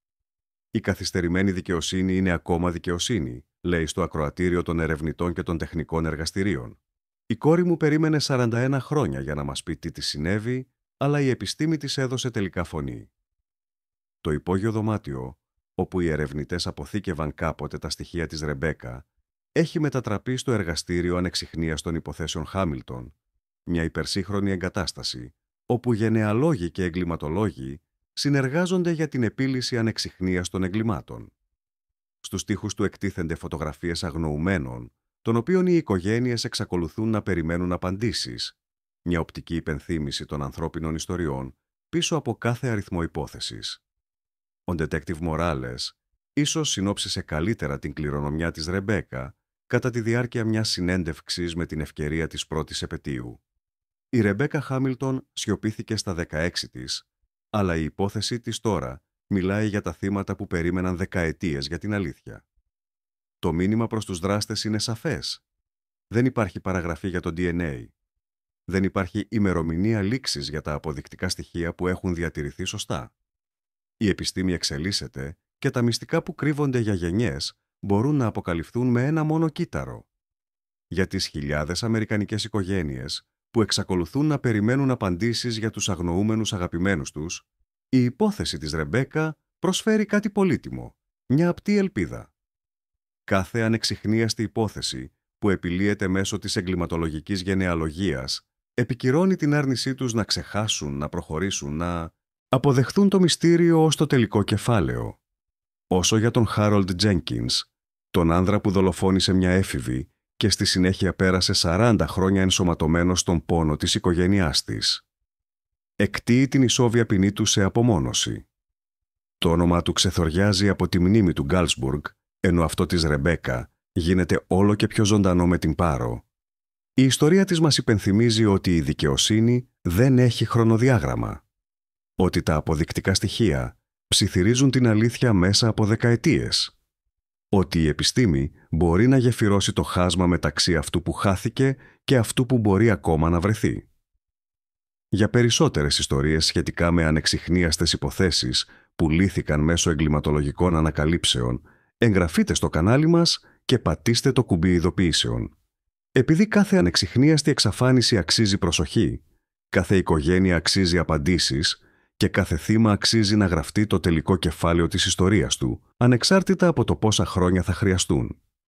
«Η καθυστερημένη δικαιοσύνη είναι ακόμα δικαιοσύνη», λέει στο ακροατήριο των ερευνητών και των τεχνικών εργαστηρίων. Η κόρη μου περίμενε 41 χρόνια για να μας πει τι της συνέβη, αλλά η επιστήμη της έδωσε τελικά φωνή. Το υπόγειο δωμάτιο, όπου οι ερευνητές αποθήκευαν κάποτε τα στοιχεία της Ρεμπέκα, έχει μετατραπεί στο εργαστήριο ανεξιχνίας των υποθέσεων Χάμιλτον, μια υπερσύγχρονη εγκατάσταση, όπου γενεαλόγοι και εγκληματολόγοι συνεργάζονται για την επίλυση ανεξιχνίας των εγκλημάτων. Στους τοίχους του εκτίθενται φωτογραφίες αγνοουμένων, των οποίων οι οικογένειες εξακολουθούν να περιμένουν απαντήσεις, μια οπτική υπενθύμηση των ανθρώπινων ιστοριών πίσω από κάθε αριθμό υπόθεσης. Ο Detective Morales ίσως συνόψισε καλύτερα την κληρονομιά της Ρεμπέκα κατά τη διάρκεια μιας συνέντευξης με την ευκαιρία της πρώτης επετείου. Η Ρεμπέκα Χάμιλτον σιωπήθηκε στα 16 της, αλλά η υπόθεση της τώρα μιλάει για τα θύματα που περίμεναν δεκαετίες για την αλήθεια. Το μήνυμα προς τους δράστες είναι σαφές. Δεν υπάρχει παραγραφή για το DNA. Δεν υπάρχει ημερομηνία λήξης για τα αποδεικτικά στοιχεία που έχουν διατηρηθεί σωστά. Η επιστήμη εξελίσσεται και τα μυστικά που κρύβονται για γενιές μπορούν να αποκαλυφθούν με ένα μόνο κύτταρο. Για τις χιλιάδες αμερικανικές οικογένειες που εξακολουθούν να περιμένουν απαντήσεις για τους αγνοούμενους αγαπημένους τους, η υπόθεση της Ρεμπέκα προσφέρει κάτι πολύτιμο, μια απτή ελπίδα. Κάθε ανεξιχνίαστη υπόθεση που επιλύεται μέσω της εγκληματολογικής γενεαλογίας επικυρώνει την άρνησή τους να ξεχάσουν, να προχωρήσουν, να αποδεχθούν το μυστήριο ως το τελικό κεφάλαιο. Όσο για τον Χάρολντ Τζένκινς, τον άνδρα που δολοφόνησε μια έφηβη και στη συνέχεια πέρασε 40 χρόνια ενσωματωμένος στον πόνο της οικογένειάς της. Εκτείει την ισόβια ποινή του σε απομόνωση. Το όνομα του ξεθοριάζει από τη μνήμη του Γκάλσμπουργκ, ενώ αυτό της Ρεμπέκα γίνεται όλο και πιο ζωντανό με την Πάρο. Η ιστορία της μας υπενθυμίζει ότι η δικαιοσύνη δεν έχει χρονοδιάγραμμα. Ότι τα αποδεικτικά στοιχεία ψιθυρίζουν την αλήθεια μέσα από δεκαετίες. Ότι η επιστήμη μπορεί να γεφυρώσει το χάσμα μεταξύ αυτού που χάθηκε και αυτού που μπορεί ακόμα να βρεθεί. Για περισσότερες ιστορίες σχετικά με ανεξιχνίαστες υποθέσεις που λύθηκαν μέσω εγκληματολογικών ανακαλύψεων, εγγραφείτε στο κανάλι μας και πατήστε το κουμπί ειδοποιήσεων. Επειδή κάθε ανεξιχνίαστη εξαφάνιση αξίζει προσοχή, κάθε οικογένεια αξίζει απαντήσεις και κάθε θύμα αξίζει να γραφτεί το τελικό κεφάλαιο της ιστορίας του, ανεξάρτητα από το πόσα χρόνια θα χρειαστούν.